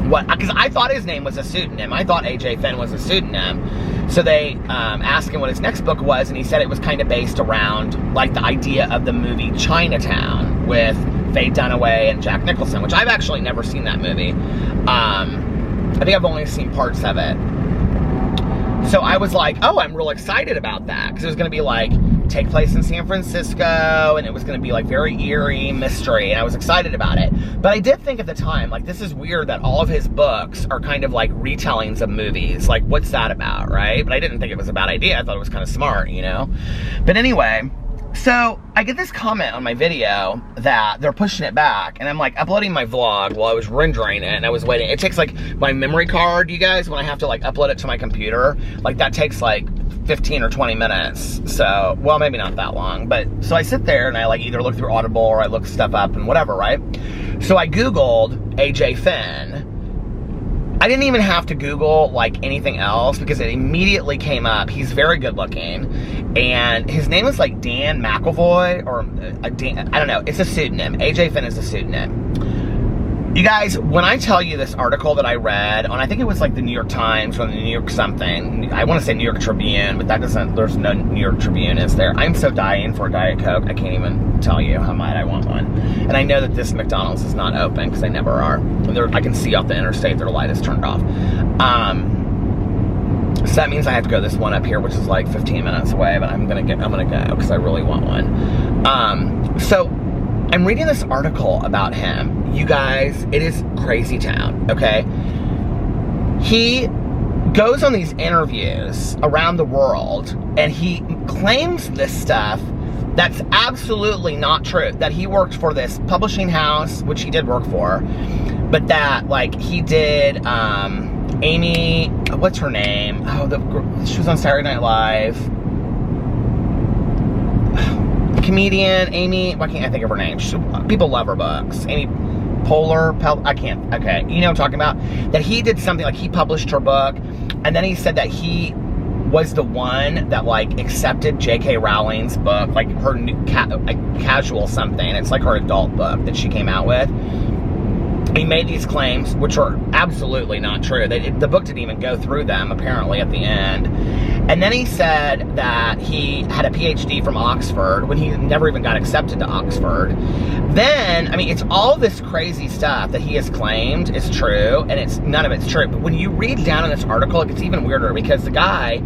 because I thought his name was a pseudonym. I thought A.J. Finn was a pseudonym. So they asked him what his next book was, and he said it was kind of based around, like, the idea of the movie Chinatown with Faye Dunaway and Jack Nicholson, which I've actually never seen that movie. I think I've only seen parts of it. So I was like, oh, I'm real excited about that, because it was going to be, like, take place in San Francisco, and it was going to be, like, very eerie mystery, and I was excited about it. But I did think at the time, like, this is weird that all of his books are kind of like retellings of movies. Like, what's that about, right? But I didn't think it was a bad idea. I thought it was kind of smart, you know? But anyway, so I get this comment on my video that they're pushing it back, and I'm like uploading my vlog while I was rendering it, and I was waiting. It takes, like, my memory card, you guys, when I have to, like, upload it to my computer, like, that takes, like, 15 or 20 minutes. So, well, maybe not that long, but so I sit there and I, like, either look through Audible or I look stuff up and whatever, right? So I Googled A.J. Finn. I didn't even have to Google, like, anything else, because it immediately came up. He's very good looking, and his name is, like, Dan McElvoy, or I don't know. It's a pseudonym. A.J. Finn is a pseudonym. You guys, when I tell you this article that I read on, I think it was like the New York Times or the New York something. I want to say New York Tribune, but that doesn't, there's no New York Tribune, is there? I'm so dying for a Diet Coke, I can't even tell you how much I want one. And I know that this McDonald's is not open, because they never are. I can see off the interstate, their light is turned off. So that means I have to go this one up here, which is like 15 minutes away, but I'm gonna go, because I really want one. So I'm reading this article about him. You guys, it is crazy town, okay? He goes on these interviews around the world, and he claims this stuff that's absolutely not true. That he worked for this publishing house, which he did work for, but that, like, he did, Amy, what's her name? Oh, she was on Saturday Night Live. Comedian Amy, why can't I think of her name? People love her books. Amy I can't, okay, you know what I'm talking about? That he did something, like, he published her book, and then he said that he was the one that, like, accepted J.K. Rowling's book, like, her new casual something. It's like her adult book that she came out with. He made these claims, which are absolutely not true. The book didn't even go through them, apparently, at the end. And then he said that he had a PhD from Oxford when he never even got accepted to Oxford. Then, I mean, it's all this crazy stuff that he has claimed is true, and none of it's true. But when you read down in this article, it gets even weirder, because the guy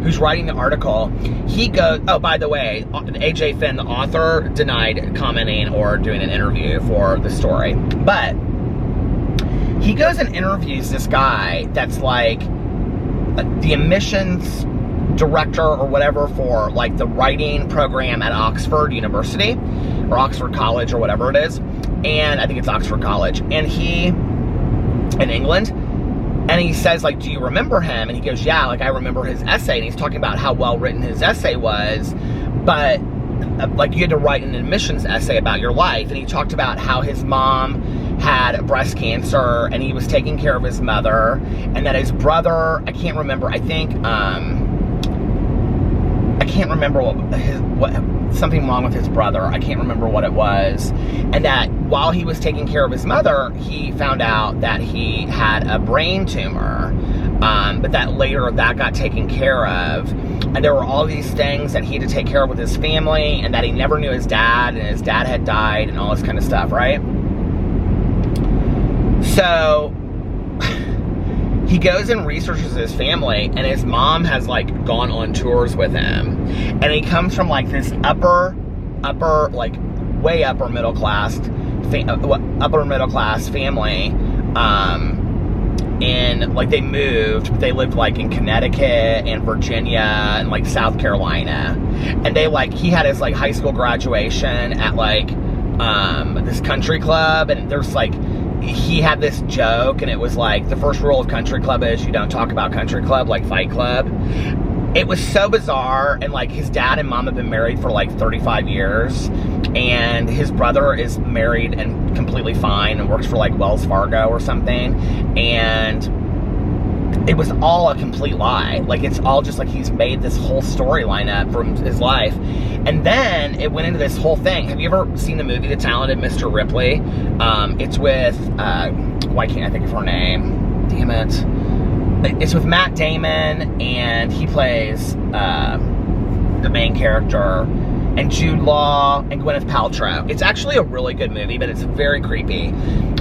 who's writing the article, he goes, oh, by the way, A.J. Finn, the author, denied commenting or doing an interview for the story. But he goes and interviews this guy that's, like, the admissions director or whatever for, like, the writing program at Oxford University or Oxford College or whatever it is, and I think it's Oxford College, and he in England, and he says, like, do you remember him? And he goes, yeah, like, I remember his essay, and he's talking about how well written his essay was, but like, you had to write an admissions essay about your life, and he talked about how his mom had breast cancer, and he was taking care of his mother, and that his brother, I can't remember, I think, I can't remember something wrong with his brother, I can't remember what it was, and that while he was taking care of his mother, he found out that he had a brain tumor, But that later that got taken care of. And there were all these things that he had to take care of with his family, and that he never knew his dad, and his dad had died, and all this kind of stuff, right? So he goes and researches his family, and his mom has like gone on tours with him, and he comes from like this upper like way upper middle class family, and like they moved, but they lived like in Connecticut and Virginia and like South Carolina, and they like, he had his like high school graduation at like this country club, and there's like, he had this joke, and it was like, the first rule of country club is you don't talk about country club like Fight Club. It was so bizarre, and like his dad and mom have been married for like 35 years, and his brother is married and completely fine and works for like Wells Fargo or something, and it was all a complete lie. Like, it's all just like he's made this whole storyline up from his life. And then it went into this whole thing. Have you ever seen the movie The Talented Mr. Ripley? It's with, why can't I think of her name? Damn it. It's with Matt Damon, and he plays the main character, and Jude Law and Gwyneth Paltrow. It's actually a really good movie, but it's very creepy.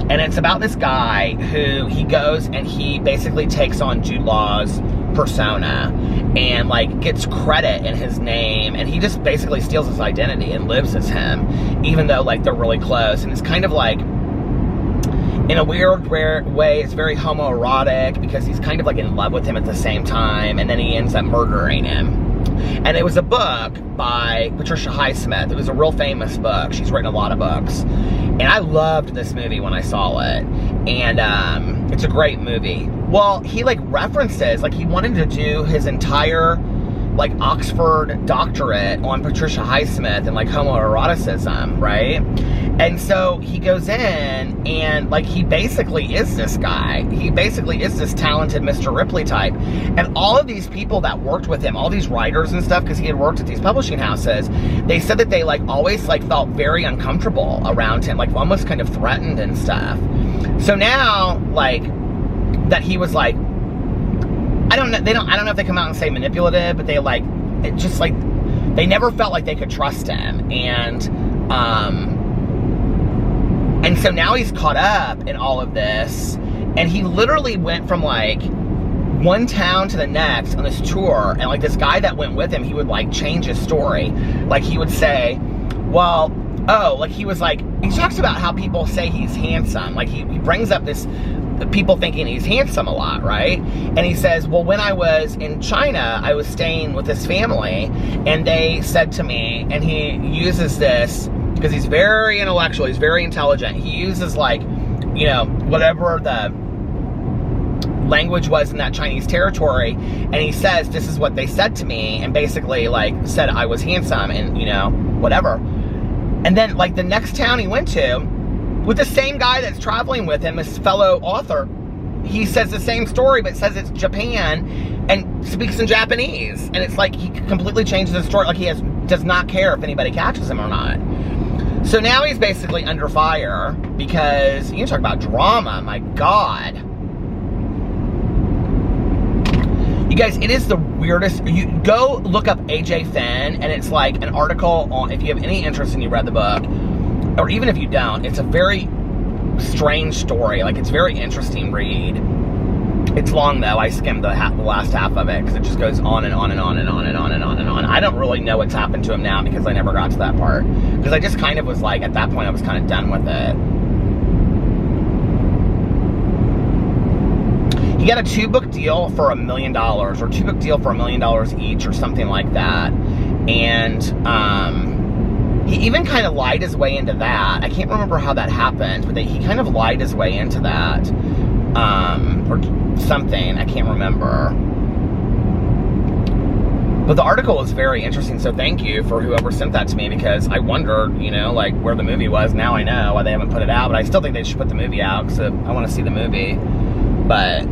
And it's about this guy who he goes and he basically takes on Jude Law's persona and like gets credit in his name, and he just basically steals his identity and lives as him, even though like they're really close. And it's kind of like, in a weird way, it's very homoerotic, because he's kind of like in love with him at the same time, and then he ends up murdering him. And it was a book by Patricia Highsmith. It was a real famous book. She's written a lot of books. And I loved this movie when I saw it. And it's a great movie. Well, he like references, like he wanted to do his entire like Oxford doctorate on Patricia Highsmith and like homoeroticism, right? And so he goes in, and like he basically is this guy. He basically is this talented Mr. Ripley type. And all of these people that worked with him, all these writers and stuff, because he had worked at these publishing houses, they said that they like always like felt very uncomfortable around him, like almost kind of threatened and stuff. So now, like, that he was like, I don't know if they come out and say manipulative, but they like, it just like, they never felt like they could trust him. And so now he's caught up in all of this, and he literally went from like one town to the next on this tour, and like this guy that went with him, he would like change his story. Like he would say, well, oh, like he was like, he talks about how people say he's handsome. Like he brings up this, people thinking he's handsome a lot, right? And he says, well, when I was in China, I was staying with his family, and they said to me, and he uses this, because he's very intellectual, he's very intelligent, he uses like, you know, whatever the language was in that Chinese territory, and he says, this is what they said to me, and basically like said I was handsome, and you know, whatever. And then like the next town he went to, with the same guy that's traveling with him, his fellow author, he says the same story, but says it's Japan and speaks in Japanese. And it's like he completely changes the story. Like he does not care if anybody catches him or not. So now he's basically under fire, because you talk about drama, my God. You guys, it is the weirdest. You go look up AJ Finn, and it's like an article on, if you have any interest and you read the book, or even if you don't, it's a very strange story. Like, it's a very interesting read. It's long, though. I skimmed the last half of it, because it just goes on and on and on and on and on and on and on. I don't really know what's happened to him now, because I never got to that part. Because I just kind of was like, at that point, I was kind of done with it. He got a 2-book deal for $1 million, or 2-book deal for $1 million each, or something like that. And, he even kind of lied his way into that. I can't remember how that happened, but he kind of lied his way into that. Or something, I can't remember. But the article was very interesting, so thank you for whoever sent that to me, because I wondered, you know, like, where the movie was. Now I know why they haven't put it out, but I still think they should put the movie out, because I want to see the movie. But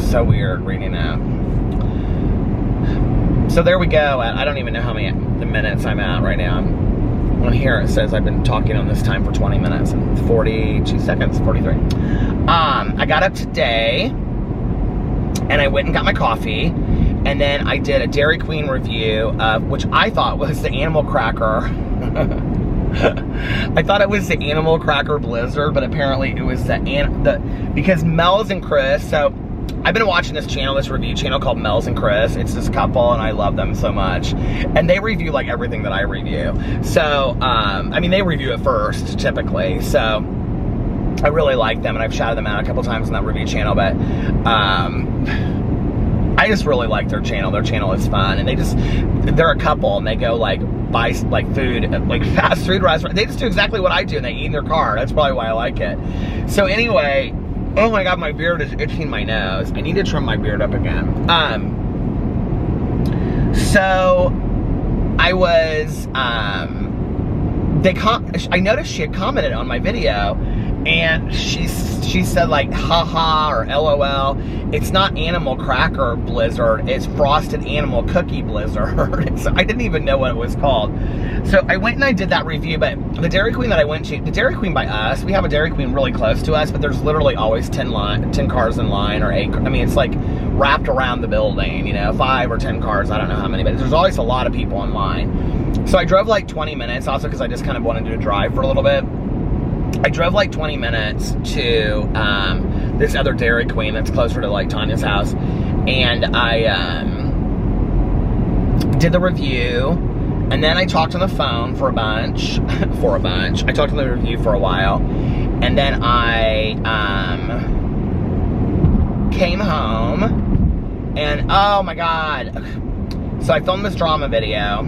so weird reading that. So there we go. I don't even know how many minutes I'm at right now. On here it says I've been talking on this time for 20 minutes and 42 seconds, 43. I got up today and I went and got my coffee, and then I did a Dairy Queen review of, which I thought was the animal cracker. I thought it was the animal cracker blizzard, but apparently it was because Mel's and Chris, so I've been watching this channel, this review channel called Mel's and Chris. It's this couple, and I love them so much. And they review like everything that I review. So, I mean, they review it first, typically. So, I really like them, and I've shouted them out a couple times on that review channel. But, I just really like their channel. Their channel is fun. And they're a couple, and they go like buy like food, like fast food restaurant. They just do exactly what I do, and they eat in their car. That's probably why I like it. So, anyway, oh my God, my beard is itching my nose. I need to trim my beard up again. So I was, I noticed she had commented on my video, and she said like, haha, or LOL. It's not animal cracker blizzard, it's frosted animal cookie blizzard. So I didn't even know what it was called. So I went and I did that review, but the Dairy Queen that I went to, the Dairy Queen by us, we have a Dairy Queen really close to us, but there's literally always 10 cars in line, or 8, I mean, it's like wrapped around the building, you know, 5 or 10 cars, I don't know how many, but there's always a lot of people in line. So I drove like 20 minutes, also because I just kind of wanted to drive for a little bit. I drove like 20 minutes to this other Dairy Queen that's closer to like Tanya's house, and I did the review, and then I talked on the phone for a bunch. I talked on the review for a while, and then I came home, and oh my God. So I filmed this drama video,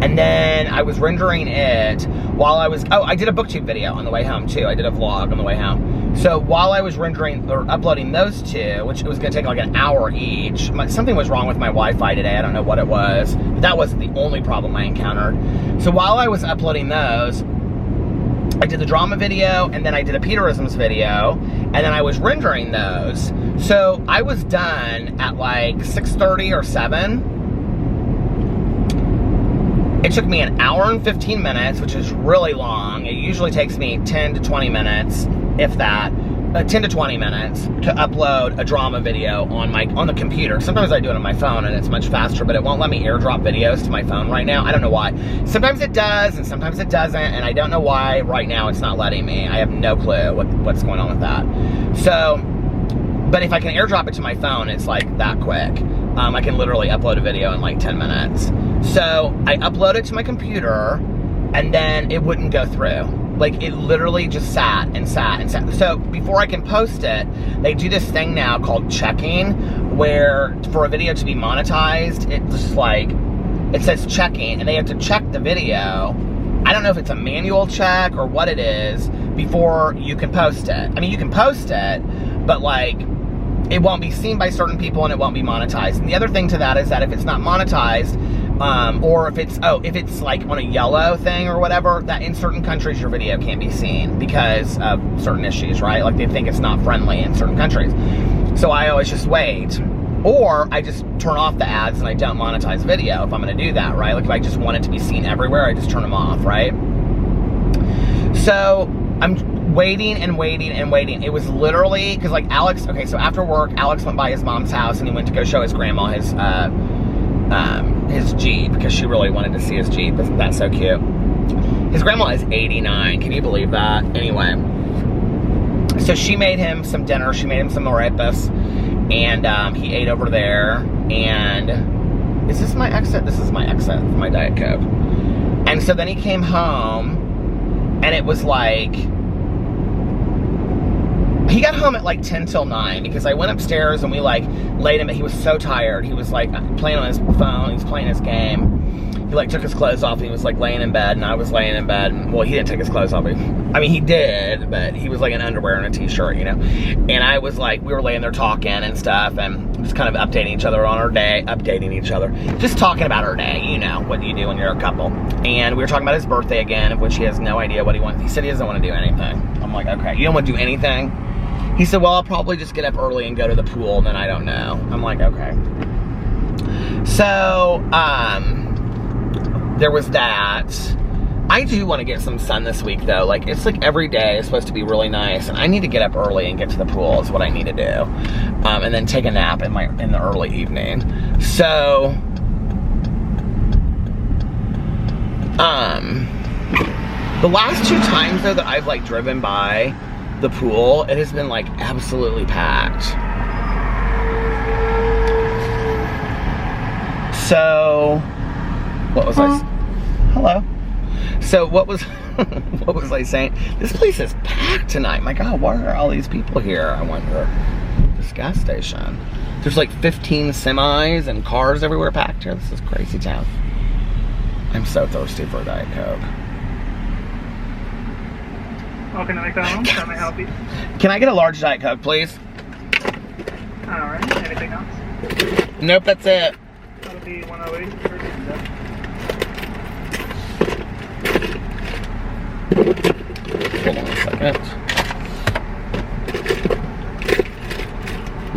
and then I was rendering it while I was, I did a Booktube video on the way home too. I did a vlog on the way home. So while I was rendering or uploading those two, which it was gonna take like an hour each, something was wrong with my Wi-Fi today. I don't know what it was. But that wasn't the only problem I encountered. So while I was uploading those, I did the drama video, and then I did a Peterisms video, and then I was rendering those. So I was done at like 6:30 or 7. It took me an hour and 15 minutes, which is really long. It usually takes me 10 to 20 minutes, if that, 10 to 20 minutes to upload a drama video on the computer. Sometimes I do it on my phone and it's much faster, but it won't let me airdrop videos to my phone right now. I don't know why. Sometimes it does and sometimes it doesn't, and I don't know why right now it's not letting me. I have no clue what's going on with that. So, but if I can airdrop it to my phone, it's like that quick. I can literally upload a video in like 10 minutes. So I uploaded to my computer, and then it wouldn't go through. Like, it literally just sat and sat and sat. So before I can post it, they do this thing now called checking, where for a video to be monetized, it's just like, it says checking, and they have to check the video. I don't know if it's a manual check or what it is before you can post it. I mean, you can post it, but like, it won't be seen by certain people and it won't be monetized. And the other thing to that is that if it's not monetized, or if it's like on a yellow thing or whatever, that in certain countries your video can't be seen because of certain issues, right? Like they think it's not friendly in certain countries. So I always just wait. Or I just turn off the ads and I don't monetize video if I'm gonna do that, right? Like if I just want it to be seen everywhere, I just turn them off, right? So I'm waiting and waiting and waiting. It was literally, because like Alex, okay, so after work, Alex went by his mom's house and he went to go show his grandma his Jeep, because she really wanted to see his Jeep. Isn't that so cute? His grandma is 89, can you believe that? Anyway, so she made him some dinner, she made him some arepas, and he ate over there, and is this my exit? This is my exit for my Diet Coke. And so then he came home, and it was like, he got home at like 10 till 9, because I went upstairs and we like laid him, he was so tired. He was like playing on his phone, he was playing his game. He like took his clothes off and he was like laying in bed, and I was laying in bed, and well, he didn't take his clothes off. I mean, he did, but he was like in underwear and a t-shirt, you know? And I was like, we were laying there talking and stuff, and just kind of updating each other on our day, just talking about our day, you know, what you do when you're a couple. And we were talking about his birthday again, of which he has no idea what he wants. He said he doesn't want to do anything. I'm like, okay, you don't want to do anything? He said, well, I'll probably just get up early and go to the pool, and then I don't know. I'm like, okay. So, there was that. I do want to get some sun this week though. Like, it's like every day is supposed to be really nice, and I need to get up early and get to the pool is what I need to do. And then take a nap in the early evening. So, the last 2 times though that I've like driven by the pool, it has been like absolutely packed. So, what was I? Hello. So what was what was I saying? This place is packed tonight. My God, why are all these people here? I wonder. This gas station. There's like 15 semis and cars everywhere packed here. This is crazy town. I'm so thirsty for a Diet Coke. Welcome to McDonald's. Can I help you? Can I get a large Diet Coke, please? Alright, anything else? Nope, that's it. That'll be 108 for pizza. Hold on a second.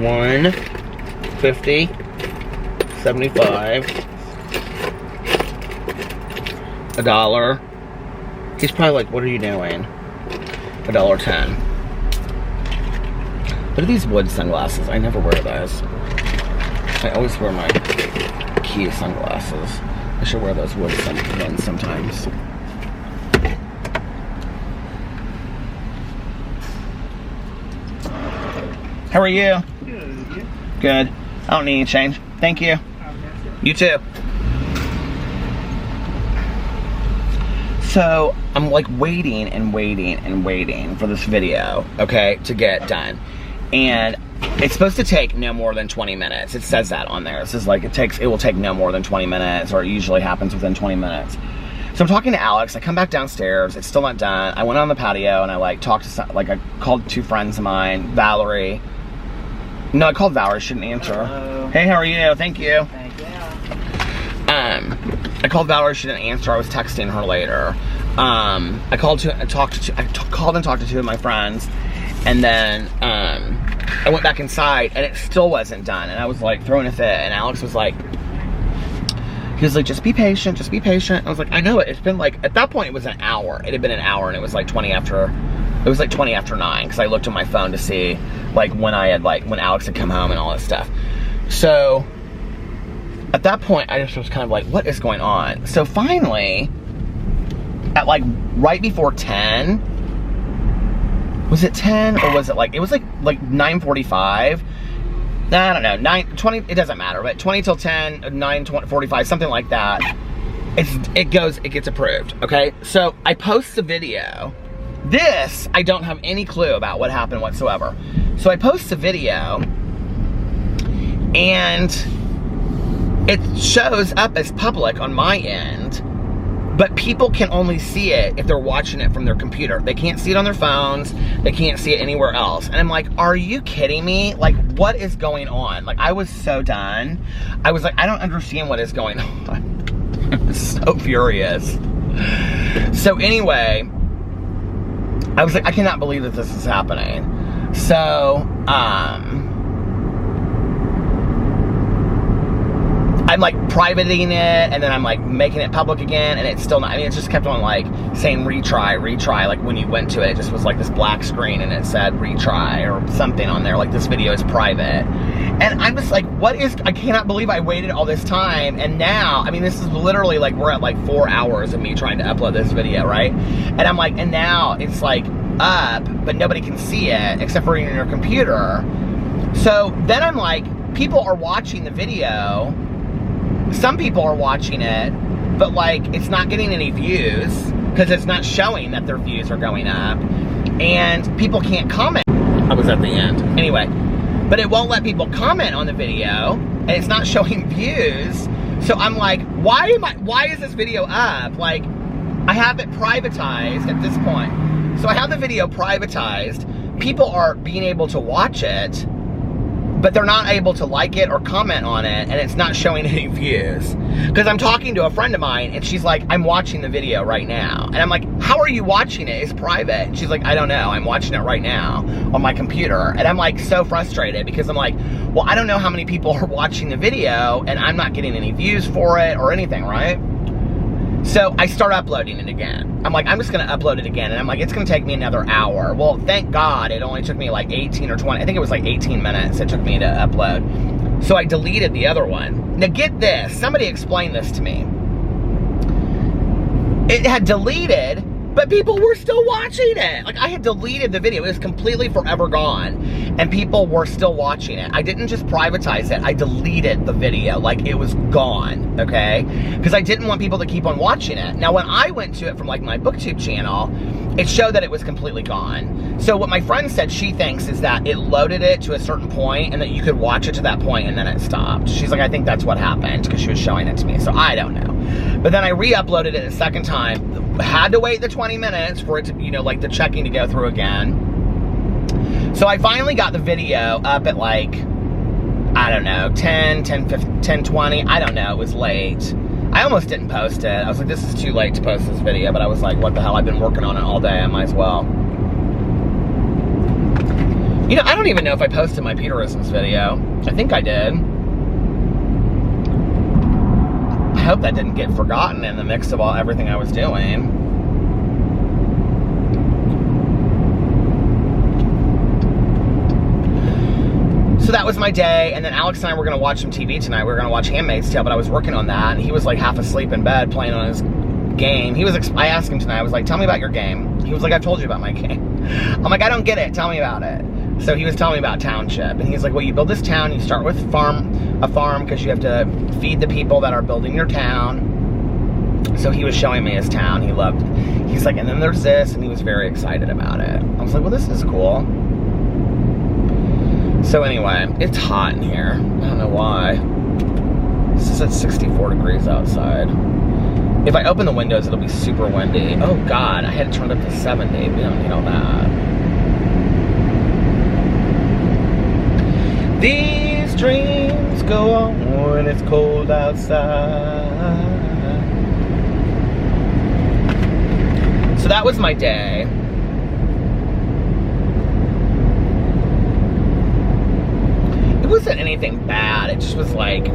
150, 75, $1. He's probably like, what are you doing? $1.10. What are these wood sunglasses? I never wear those. I always wear my key sunglasses. I should wear those wood ones sometimes. How are you? Good. Good. I don't need any change. Thank you. You too. So, I'm like waiting and waiting and waiting for this video, okay, to get done. And it's supposed to take no more than 20 minutes. It says that on there. It says like it will take no more than 20 minutes, or it usually happens within 20 minutes. So I'm talking to Alex. I come back downstairs. It's still not done. I went on the patio and I like talked to some, like I called 2 friends of mine, Valerie. No, I called Valerie. She didn't answer. Hello. Hey, how are you? Thank you. Thank you. I called Valerie. She didn't answer. I was texting her later. I called and talked to 2 of my friends, and then I went back inside and it still wasn't done. And I was like throwing a fit. And Alex was like, he was like, just be patient, just be patient. I was like, I know it. It's been like, at that point it was an hour. It had been an hour, and it was like 20 after 9, because I looked on my phone to see like when Alex had come home and all that stuff. So at that point I just was kind of like, what is going on? So finally, at like right before 10, was it 10 or was it like, it was like 9:45. I don't know, 9:20, it doesn't matter, but 20 till 10, 9:45, something like that. It gets approved, okay? So I post the video. This, I don't have any clue about what happened whatsoever. So I post the video, and it shows up as public on my end, but people can only see it if they're watching it from their computer. They can't see it on their phones. They can't see it anywhere else. And I'm like, are you kidding me? Like, what is going on? Like, I was so done. I was like, I don't understand what is going on. I was so furious. So anyway, I was like, I cannot believe that this is happening. So, I'm like privating it, and then I'm like making it public again, and it's still not, I mean, it just kept on like saying retry, like when you went to it, it just was like this black screen and it said retry or something on there, like this video is private. And I'm just like, I cannot believe I waited all this time, and now, I mean, this is literally like, we're at like 4 hours of me trying to upload this video, right? And I'm like, and now it's like up, but nobody can see it except for in your computer. So then I'm like, people are watching the video. Some people are watching it, but like, it's not getting any views because it's not showing that their views are going up, and people can't comment. I was at the end. Anyway, but it won't let people comment on the video, and it's not showing views. So I'm like, why is this video up? Like, I have it privatized at this point. So I have the video privatized. People are being able to watch it, but they're not able to like it or comment on it, and it's not showing any views. Because I'm talking to a friend of mine, and she's like, I'm watching the video right now. And I'm like, how are you watching it? It's private. And she's like, I don't know. I'm watching it right now on my computer. And I'm like so frustrated because I'm like, well, I don't know how many people are watching the video, and I'm not getting any views for it or anything, right? So I start uploading it again. I'm like, I'm just going to upload it again. And I'm like, it's going to take me another hour. Well, thank God it only took me like 18 or 20. I think it was like 18 minutes it took me to upload. So I deleted the other one. Now get this. Somebody explain this to me. It had deleted, but people were still watching it. Like, I had deleted the video. It was completely forever gone. And people were still watching it. I didn't just privatize it. I deleted the video. Like, it was gone, okay? Because I didn't want people to keep on watching it. Now, when I went to it from, like, my Booktube channel, it showed that it was completely gone. So what my friend said she thinks is that it loaded it to a certain point and that you could watch it to that point and then it stopped. She's like, I think that's what happened because she was showing it to me. So I don't know. But then I re-uploaded it a second time. Had to wait the 20 minutes for it to, you know, like the checking to go through again. So I finally got the video up at like, I don't know, 10, 20. I don't know. It was late. I almost didn't post it. I was like, this is too late to post this video. But I was like, what the hell? I've been working on it all day. I might as well. You know, I don't even know if I posted my Peterisms video. I think I did. I hope that didn't get forgotten in the mix of everything I was doing. So that was my day, and then Alex and I were going to watch some TV tonight. We were going to watch Handmaid's Tale, but I was working on that, and he was like half asleep in bed playing on his game. I asked him tonight, I was like, tell me about your game. He was like, I've told you about my game. I'm like, I don't get it. Tell me about it. So he was telling me about Township, and he's like, well, you build this town, you start with a farm, because you have to feed the people that are building your town. So he was showing me his town. He loved it. He's like, and then there's this, and he was very excited about it. I was like, well, this is cool. So anyway, it's hot in here. I don't know why. This is at 64 degrees outside. If I open the windows, it'll be super windy. Oh God, I had it turned up to 70. We don't need all that. These dreams go on when it's cold outside. So that was my day. It wasn't anything bad. It just was like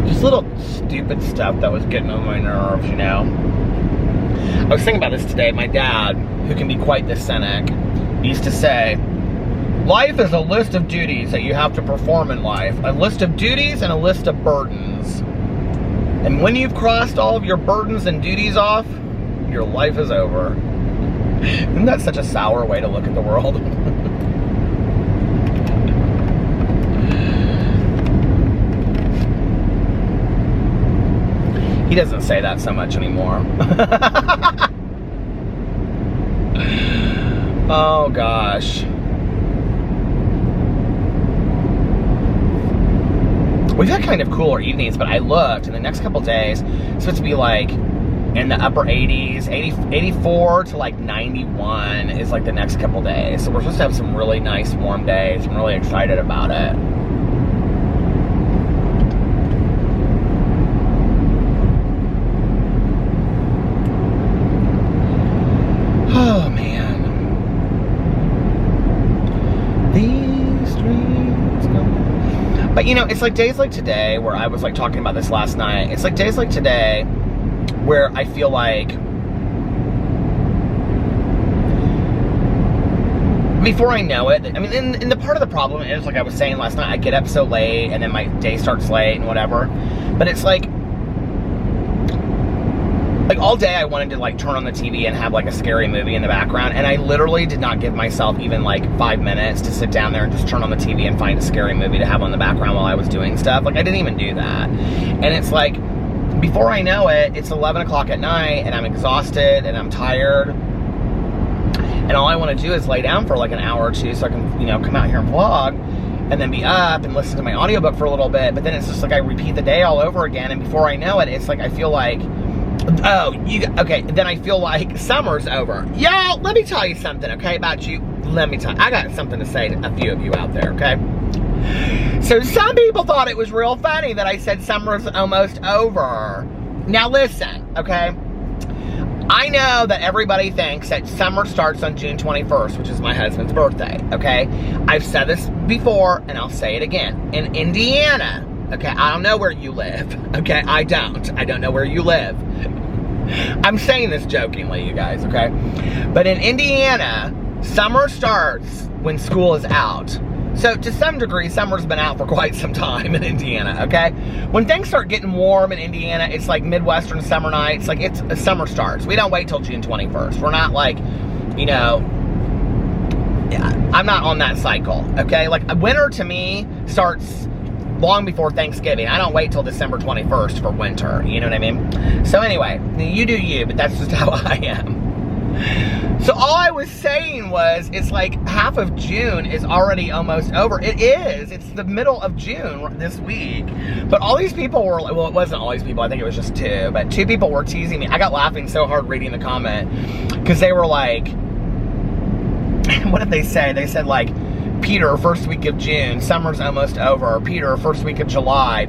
just little stupid stuff that was getting on my nerves, you know. I was thinking about this today. My dad, who can be quite the cynic, used to say, life is a list of duties that you have to perform in life. A list of duties and a list of burdens. And when you've crossed all of your burdens and duties off, your life is over. Isn't that such a sour way to look at the world? He doesn't say that so much anymore. Oh gosh. We've had kind of cooler evenings, but I looked, and the next couple days, it's supposed to be like in the upper 80s, 84 to like 91 is like the next couple days. So we're supposed to have some really nice warm days. I'm really excited about it. Oh man. These dreams go. But you know, it's like days like today where I was like talking about this last night. It's like days like today where I feel like before I know it, I mean, and the part of the problem is, like I was saying last night, I get up so late and then my day starts late and whatever. But it's like all day I wanted to like turn on the TV and have like a scary movie in the background, and I literally did not give myself even like 5 minutes to sit down there and just turn on the TV and find a scary movie to have on the background while I was doing stuff. Like I didn't even do that. And it's like, before I know it, it's 11 o'clock at night and I'm exhausted and I'm tired. And all I want to do is lay down for like an hour or two so I can, you know, come out here and vlog and then be up and listen to my audiobook for a little bit. But then it's just like I repeat the day all over again. And before I know it, it's like I feel like, okay, then I feel like summer's over. Y'all, let me tell you something, okay, about you. Let me tell you, I got something to say to a few of you out there, okay? So some people thought it was real funny that I said summer's almost over. Now listen, okay? I know that everybody thinks that summer starts on June 21st, which is my husband's birthday, okay? I've said this before, and I'll say it again. In Indiana, Okay, I don't know where you live. Okay, I don't know where you live. I'm saying this jokingly, you guys, okay? But in Indiana, summer starts when school is out. So to some degree, summer's been out for quite some time in Indiana, okay? When things start getting warm in Indiana, it's like Midwestern summer nights. Like, summer starts. We don't wait till June 21st. We're not like, you know, I'm not on that cycle, okay? Like, winter to me starts long before Thanksgiving. I don't wait till December 21st for winter, you know what I mean? So anyway, you do you, but that's just how I am. So all I was saying was, it's like half of June is already almost over. It is. It's the middle of June this week. But all these people were, well, it wasn't all these people. I think it was just two. But two people were teasing me. I got laughing so hard reading the comment. Because they were like, what did they say? They said like, Peter, first week of June, summer's almost over. Peter, first week of July,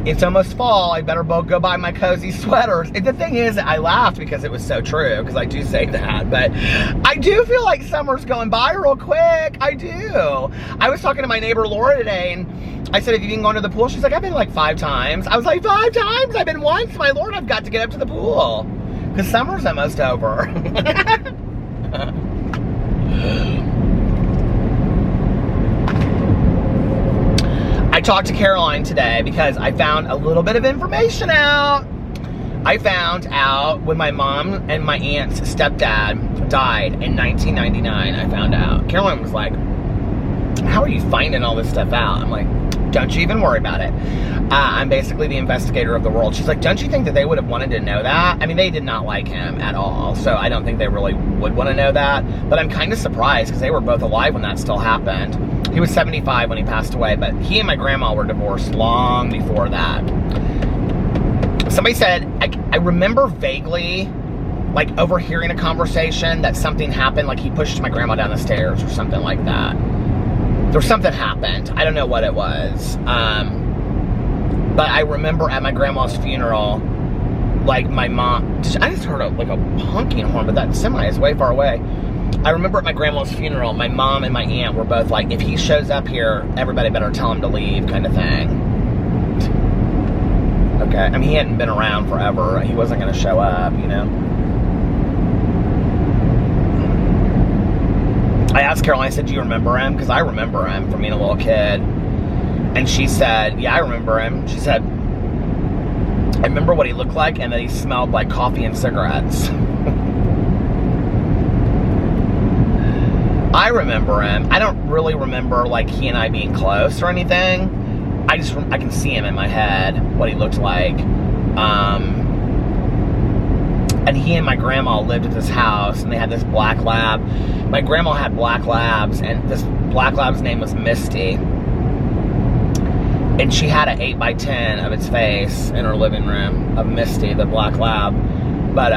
it's almost fall, I better go buy my cozy sweaters. And the thing is, I laughed because it was so true, because I do say that, but I do feel like summer's going by real quick. I do. I was talking to my neighbor Laura today, and I said, have you been going to the pool? She's like, I've been like 5 times. I was like, 5 times? I've been once? My Lord, I've got to get up to the pool. Because summer's almost over. I talked to Caroline today because I found a little bit of information out. I found out when my mom and my aunt's stepdad died in 1999, I found out. Caroline was like, how are you finding all this stuff out? I'm like, don't you even worry about it. I'm basically the investigator of the world. She's like, don't you think that they would have wanted to know that? I mean, they did not like him at all, so I don't think they really would want to know that. But I'm kind of surprised because they were both alive when that still happened. He was 75 when he passed away, but he and my grandma were divorced long before that. Somebody said, I remember vaguely, like, overhearing a conversation that something happened, like he pushed my grandma down the stairs or something like that. There was something happened. I don't know what it was. But I remember at my grandma's funeral, like my mom, I just heard like a honking horn, but that semi is way far away. I remember at my grandma's funeral, my mom and my aunt were both like, if he shows up here, everybody better tell him to leave, kind of thing. Okay, I mean, he hadn't been around forever. He wasn't going to show up, you know. I asked Caroline, I said, do you remember him? Because I remember him from being a little kid. And she said, yeah, I remember him. She said, I remember what he looked like and that he smelled like coffee and cigarettes. I remember him. I don't really remember like he and I being close or anything. I can see him in my head, what he looked like. And he and my grandma lived at this house, and they had this black lab. My grandma had black labs, and this black lab's name was Misty. And she had an 8x10 of its face in her living room of Misty, the black lab. But,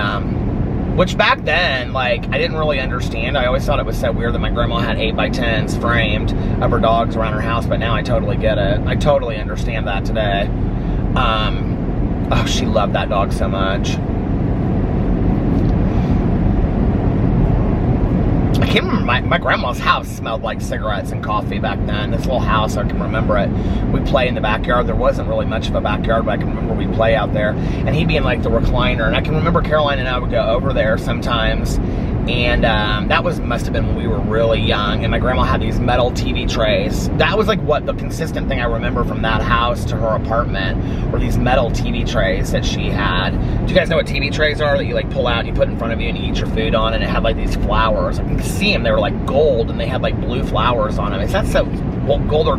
which back then, like, I didn't really understand. I always thought it was so weird that my grandma had 8x10s framed of her dogs around her house, but now I totally get it. I totally understand that today. Oh, she loved that dog so much. I can't remember, my grandma's house smelled like cigarettes and coffee back then. This little house, I can remember it. We'd play in the backyard. There wasn't really much of a backyard, but I can remember we'd play out there. And he'd be in like the recliner. And I can remember Caroline and I would go over there sometimes. And that must have been when we were really young. And my grandma had these metal TV trays. That was like what the consistent thing I remember from that house to her apartment were these metal TV trays that she had. Do you guys know what TV trays are that you like pull out and you put in front of you and you eat your food on? And it had like these flowers. I can see them. They were like gold and they had like blue flowers on them. Is that so, well, gold or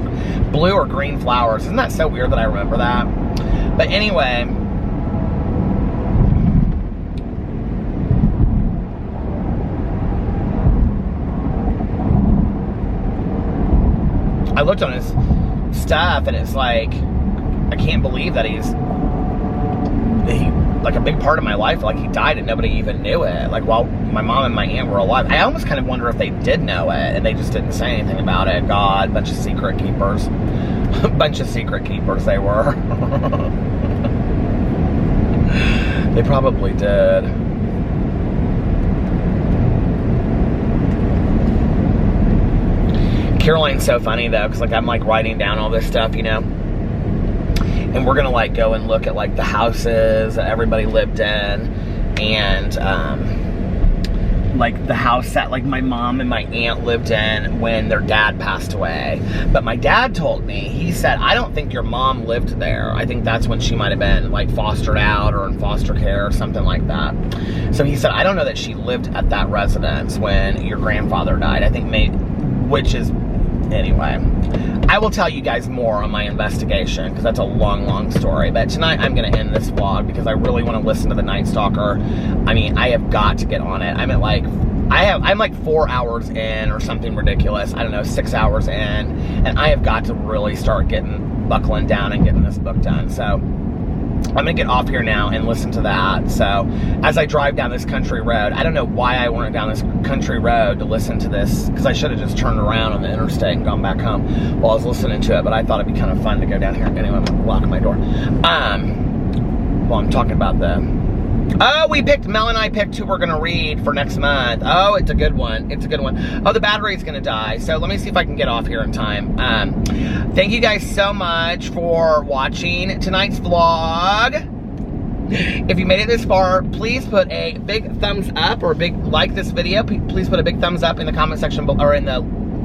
blue or green flowers? Isn't that so weird that I remember that? But anyway, I looked on his stuff and it's like, I can't believe that he, like a big part of my life, like he died and nobody even knew it. Like while my mom and my aunt were alive, I almost kind of wonder if they did know it and they just didn't say anything about it. God, bunch of secret keepers. Bunch of secret keepers they were. They probably did. Caroline's so funny though, because like I'm like writing down all this stuff, you know. and we're gonna like go and look at like the houses that everybody lived in, and like the house that like my mom and my aunt lived in when their dad passed away. But my dad told me, he said, I don't think your mom lived there. I think that's when she might have been like fostered out or in foster care or something like that. So he said, I don't know that she lived at that residence when your grandfather died. I think which is, anyway, I will tell you guys more on my investigation because that's a long story. But tonight I'm going to end this vlog because I really want to listen to the Night Stalker. I mean, I have got to get on it. I'm at like, I'm like 4 hours in or something ridiculous. I don't know, 6 hours in, and I have got to really start buckling down and getting this book done. So I'm gonna get off here now and listen to that. So as I drive down this country road, I don't know why I went down this country road to listen to this, because I should have just turned around on the interstate and gone back home while I was listening to it, but I thought it'd be kind of fun to go down here. Anyway, I'm gonna lock my door. Well, I'm talking about Mel and I picked who we're gonna read for next month. Oh, it's a good one. It's a good one. Oh, the battery's gonna die. So let me see if I can get off here in time. Thank you guys so much for watching tonight's vlog. If you made it this far, please put a big thumbs up or a big like this video. Please put a big thumbs up in the comment section below, or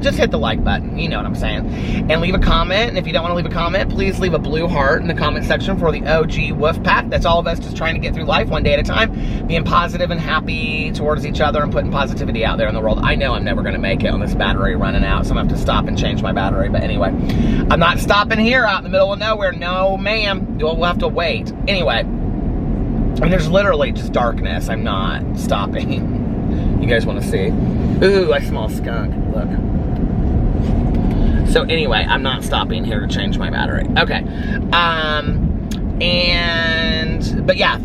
just hit the like button, you know what I'm saying. And leave a comment, and if you don't want to leave a comment, please leave a blue heart in the comment section for the OG Wolf Pack. That's all of us just trying to get through life one day at a time, being positive and happy towards each other and putting positivity out there in the world. I know I'm never going to make it on this battery running out, so I'm going to have to stop and change my battery. But anyway, I'm not stopping here out in the middle of nowhere. No, ma'am. We'll have to wait. Anyway, and there's literally just darkness. I'm not stopping. You guys want to see? Ooh, I smell a skunk. Look. So anyway, I'm not stopping here to change my battery. Okay.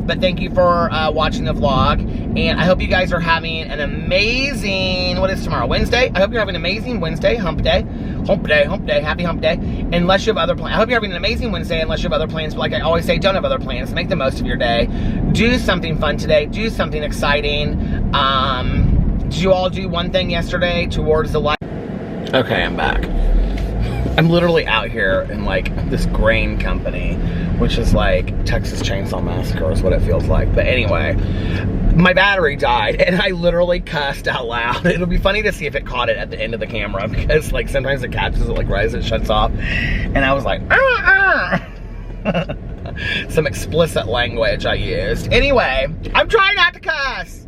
But thank you for watching the vlog. And I hope you guys are having an amazing, what is tomorrow? Wednesday? I hope you're having an amazing Wednesday, hump day. Hump day, happy hump day. Unless you have other plans. I hope you're having an amazing Wednesday unless you have other plans. But like I always say, don't have other plans. Make the most of your day. Do something fun today. Do something exciting. Did you all do one thing yesterday towards the light? Okay, I'm back. I'm literally out here in like this grain company, which is like Texas Chainsaw Massacre is what it feels like. But anyway, my battery died and I literally cussed out loud. It'll be funny to see if it caught it at the end of the camera, because like sometimes it catches it like right as it shuts off. And I was like, some explicit language I used. Anyway, I'm trying not to cuss.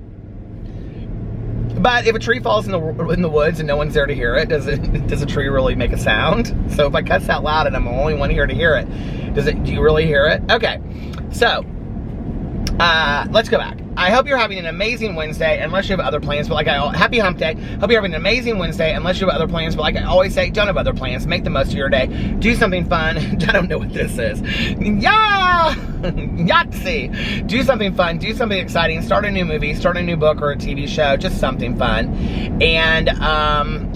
But if a tree falls in the woods and no one's there to hear it, does a tree really make a sound? So if I cuss out loud and I'm the only one here to hear it, do you really hear it? Okay, so let's go back. I hope you're having an amazing Wednesday, unless you have other plans. But like happy hump day. Hope you're having an amazing Wednesday, unless you have other plans. But like I always say, don't have other plans. Make the most of your day. Do something fun. I don't know what this is. Yeah, Yahtzee. Do something fun. Do something exciting. Start a new movie. Start a new book or a TV show. Just something fun. And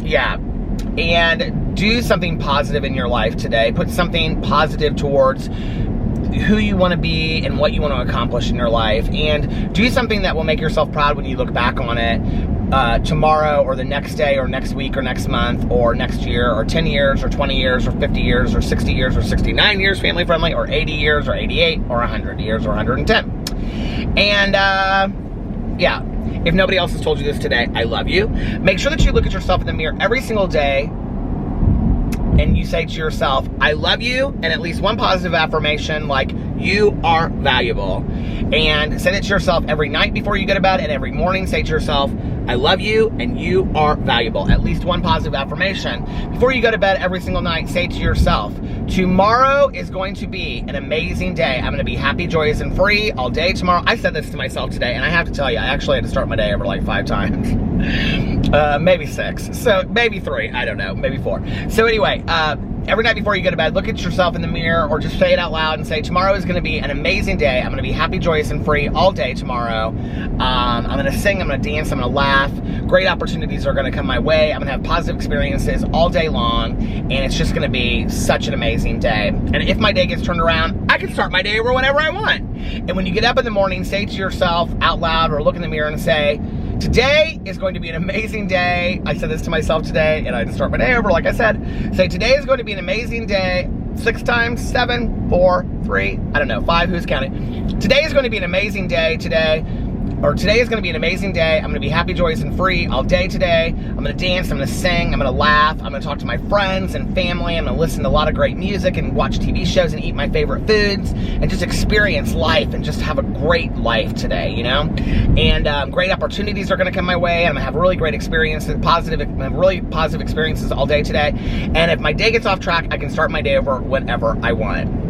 yeah. And do something positive in your life today. Put something positive towards who you want to be and what you want to accomplish in your life, and do something that will make yourself proud when you look back on it tomorrow or the next day or next week or next month or next year or 10 years or 20 years or 50 years or 60 years or 69 years family friendly, or 80 years or 88 or 100 years or 110. And yeah, if nobody else has told you this today, I love you. Make sure that you look at yourself in the mirror every single day and you say to yourself, I love you, and at least one positive affirmation like, you are valuable. And say it to yourself every night before you go to bed, and every morning say to yourself, I love you, and you are valuable. At least one positive affirmation. Before you go to bed every single night, say to yourself, tomorrow is going to be an amazing day. I'm going to be happy, joyous, and free all day tomorrow. I said this to myself today, and I have to tell you, I actually had to start my day over like 5 times. Maybe 6. So maybe 3. I don't know. Maybe 4. So anyway, every night before you go to bed, look at yourself in the mirror or just say it out loud and say, tomorrow is going to be an amazing day. I'm going to be happy, joyous, and free all day tomorrow. I'm going to sing, I'm going to dance, I'm going to laugh. Great opportunities are going to come my way. I'm going to have positive experiences all day long, and it's just going to be such an amazing day. And if my day gets turned around, I can start my day over whenever I want. And when you get up in the morning, say to yourself out loud or look in the mirror and say, today is going to be an amazing day. I said this to myself today, and I had to start my day over, like I said. Say, today is going to be an amazing day. 6 times, 7, 4, 3, I don't know, 5, who's counting? Today is going to be an amazing day today. Today is going to be an amazing day. I'm going to be happy, joyous, and free all day today. I'm going to dance, I'm going to sing, I'm going to laugh, I'm going to talk to my friends and family, I'm going to listen to a lot of great music and watch TV shows and eat my favorite foods and just experience life and just have a great life today, you know? And great opportunities are going to come my way, and I'm going to have really great experiences, really positive experiences all day today. And if my day gets off track, I can start my day over whenever I want.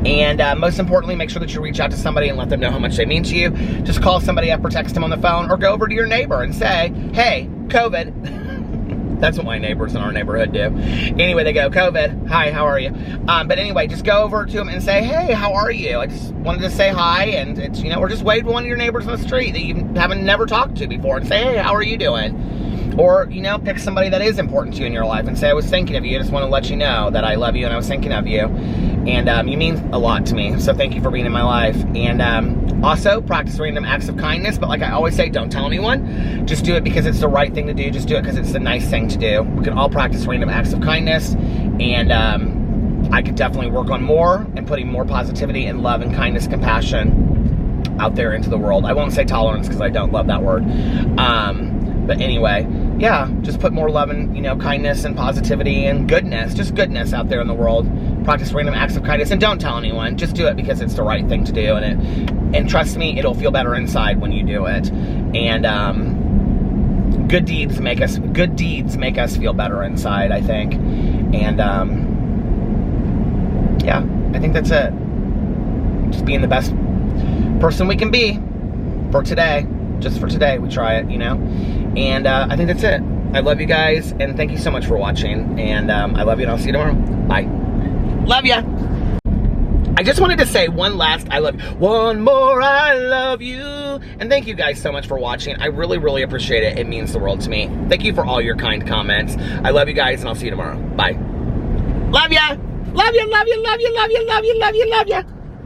And most importantly, make sure that you reach out to somebody and let them know how much they mean to you. Just call somebody up or text them on the phone, or go over to your neighbor and say, hey, COVID. That's what my neighbors in our neighborhood do. Anyway, they go, COVID, hi, how are you? But anyway, just go over to them and say, hey, how are you? I just wanted to say hi, and it's, you know, or just wave to one of your neighbors on the street that you haven't never talked to before and say, hey, how are you doing? Or, you know, pick somebody that is important to you in your life and say, I was thinking of you. I just want to let you know that I love you and I was thinking of you. And you mean a lot to me, so thank you for being in my life. And also, practice random acts of kindness, but like I always say, don't tell anyone. Just do it because it's the right thing to do. Just do it because it's the nice thing to do. We can all practice random acts of kindness, and I could definitely work on more and putting more positivity and love and kindness, compassion out there into the world. I won't say tolerance because I don't love that word. But anyway, yeah, just put more love and, you know, kindness and positivity and goodness, just goodness out there in the world. Practice random acts of kindness, and don't tell anyone. Just do it because it's the right thing to do, and trust me, it'll feel better inside when you do it. And good deeds make us feel better inside, I think. And yeah, I think that's it. Just being the best person we can be for today. Just for today, we try it, you know? And I think that's it. I love you guys, and thank you so much for watching. And I love you, and I'll see you tomorrow. Bye. Love ya. I just wanted to say one last I love you. One more I love you. And thank you guys so much for watching. I really, really appreciate it. It means the world to me. Thank you for all your kind comments. I love you guys, and I'll see you tomorrow. Bye. Love ya. Love you, love you, love you, love you, love you, love you, love you.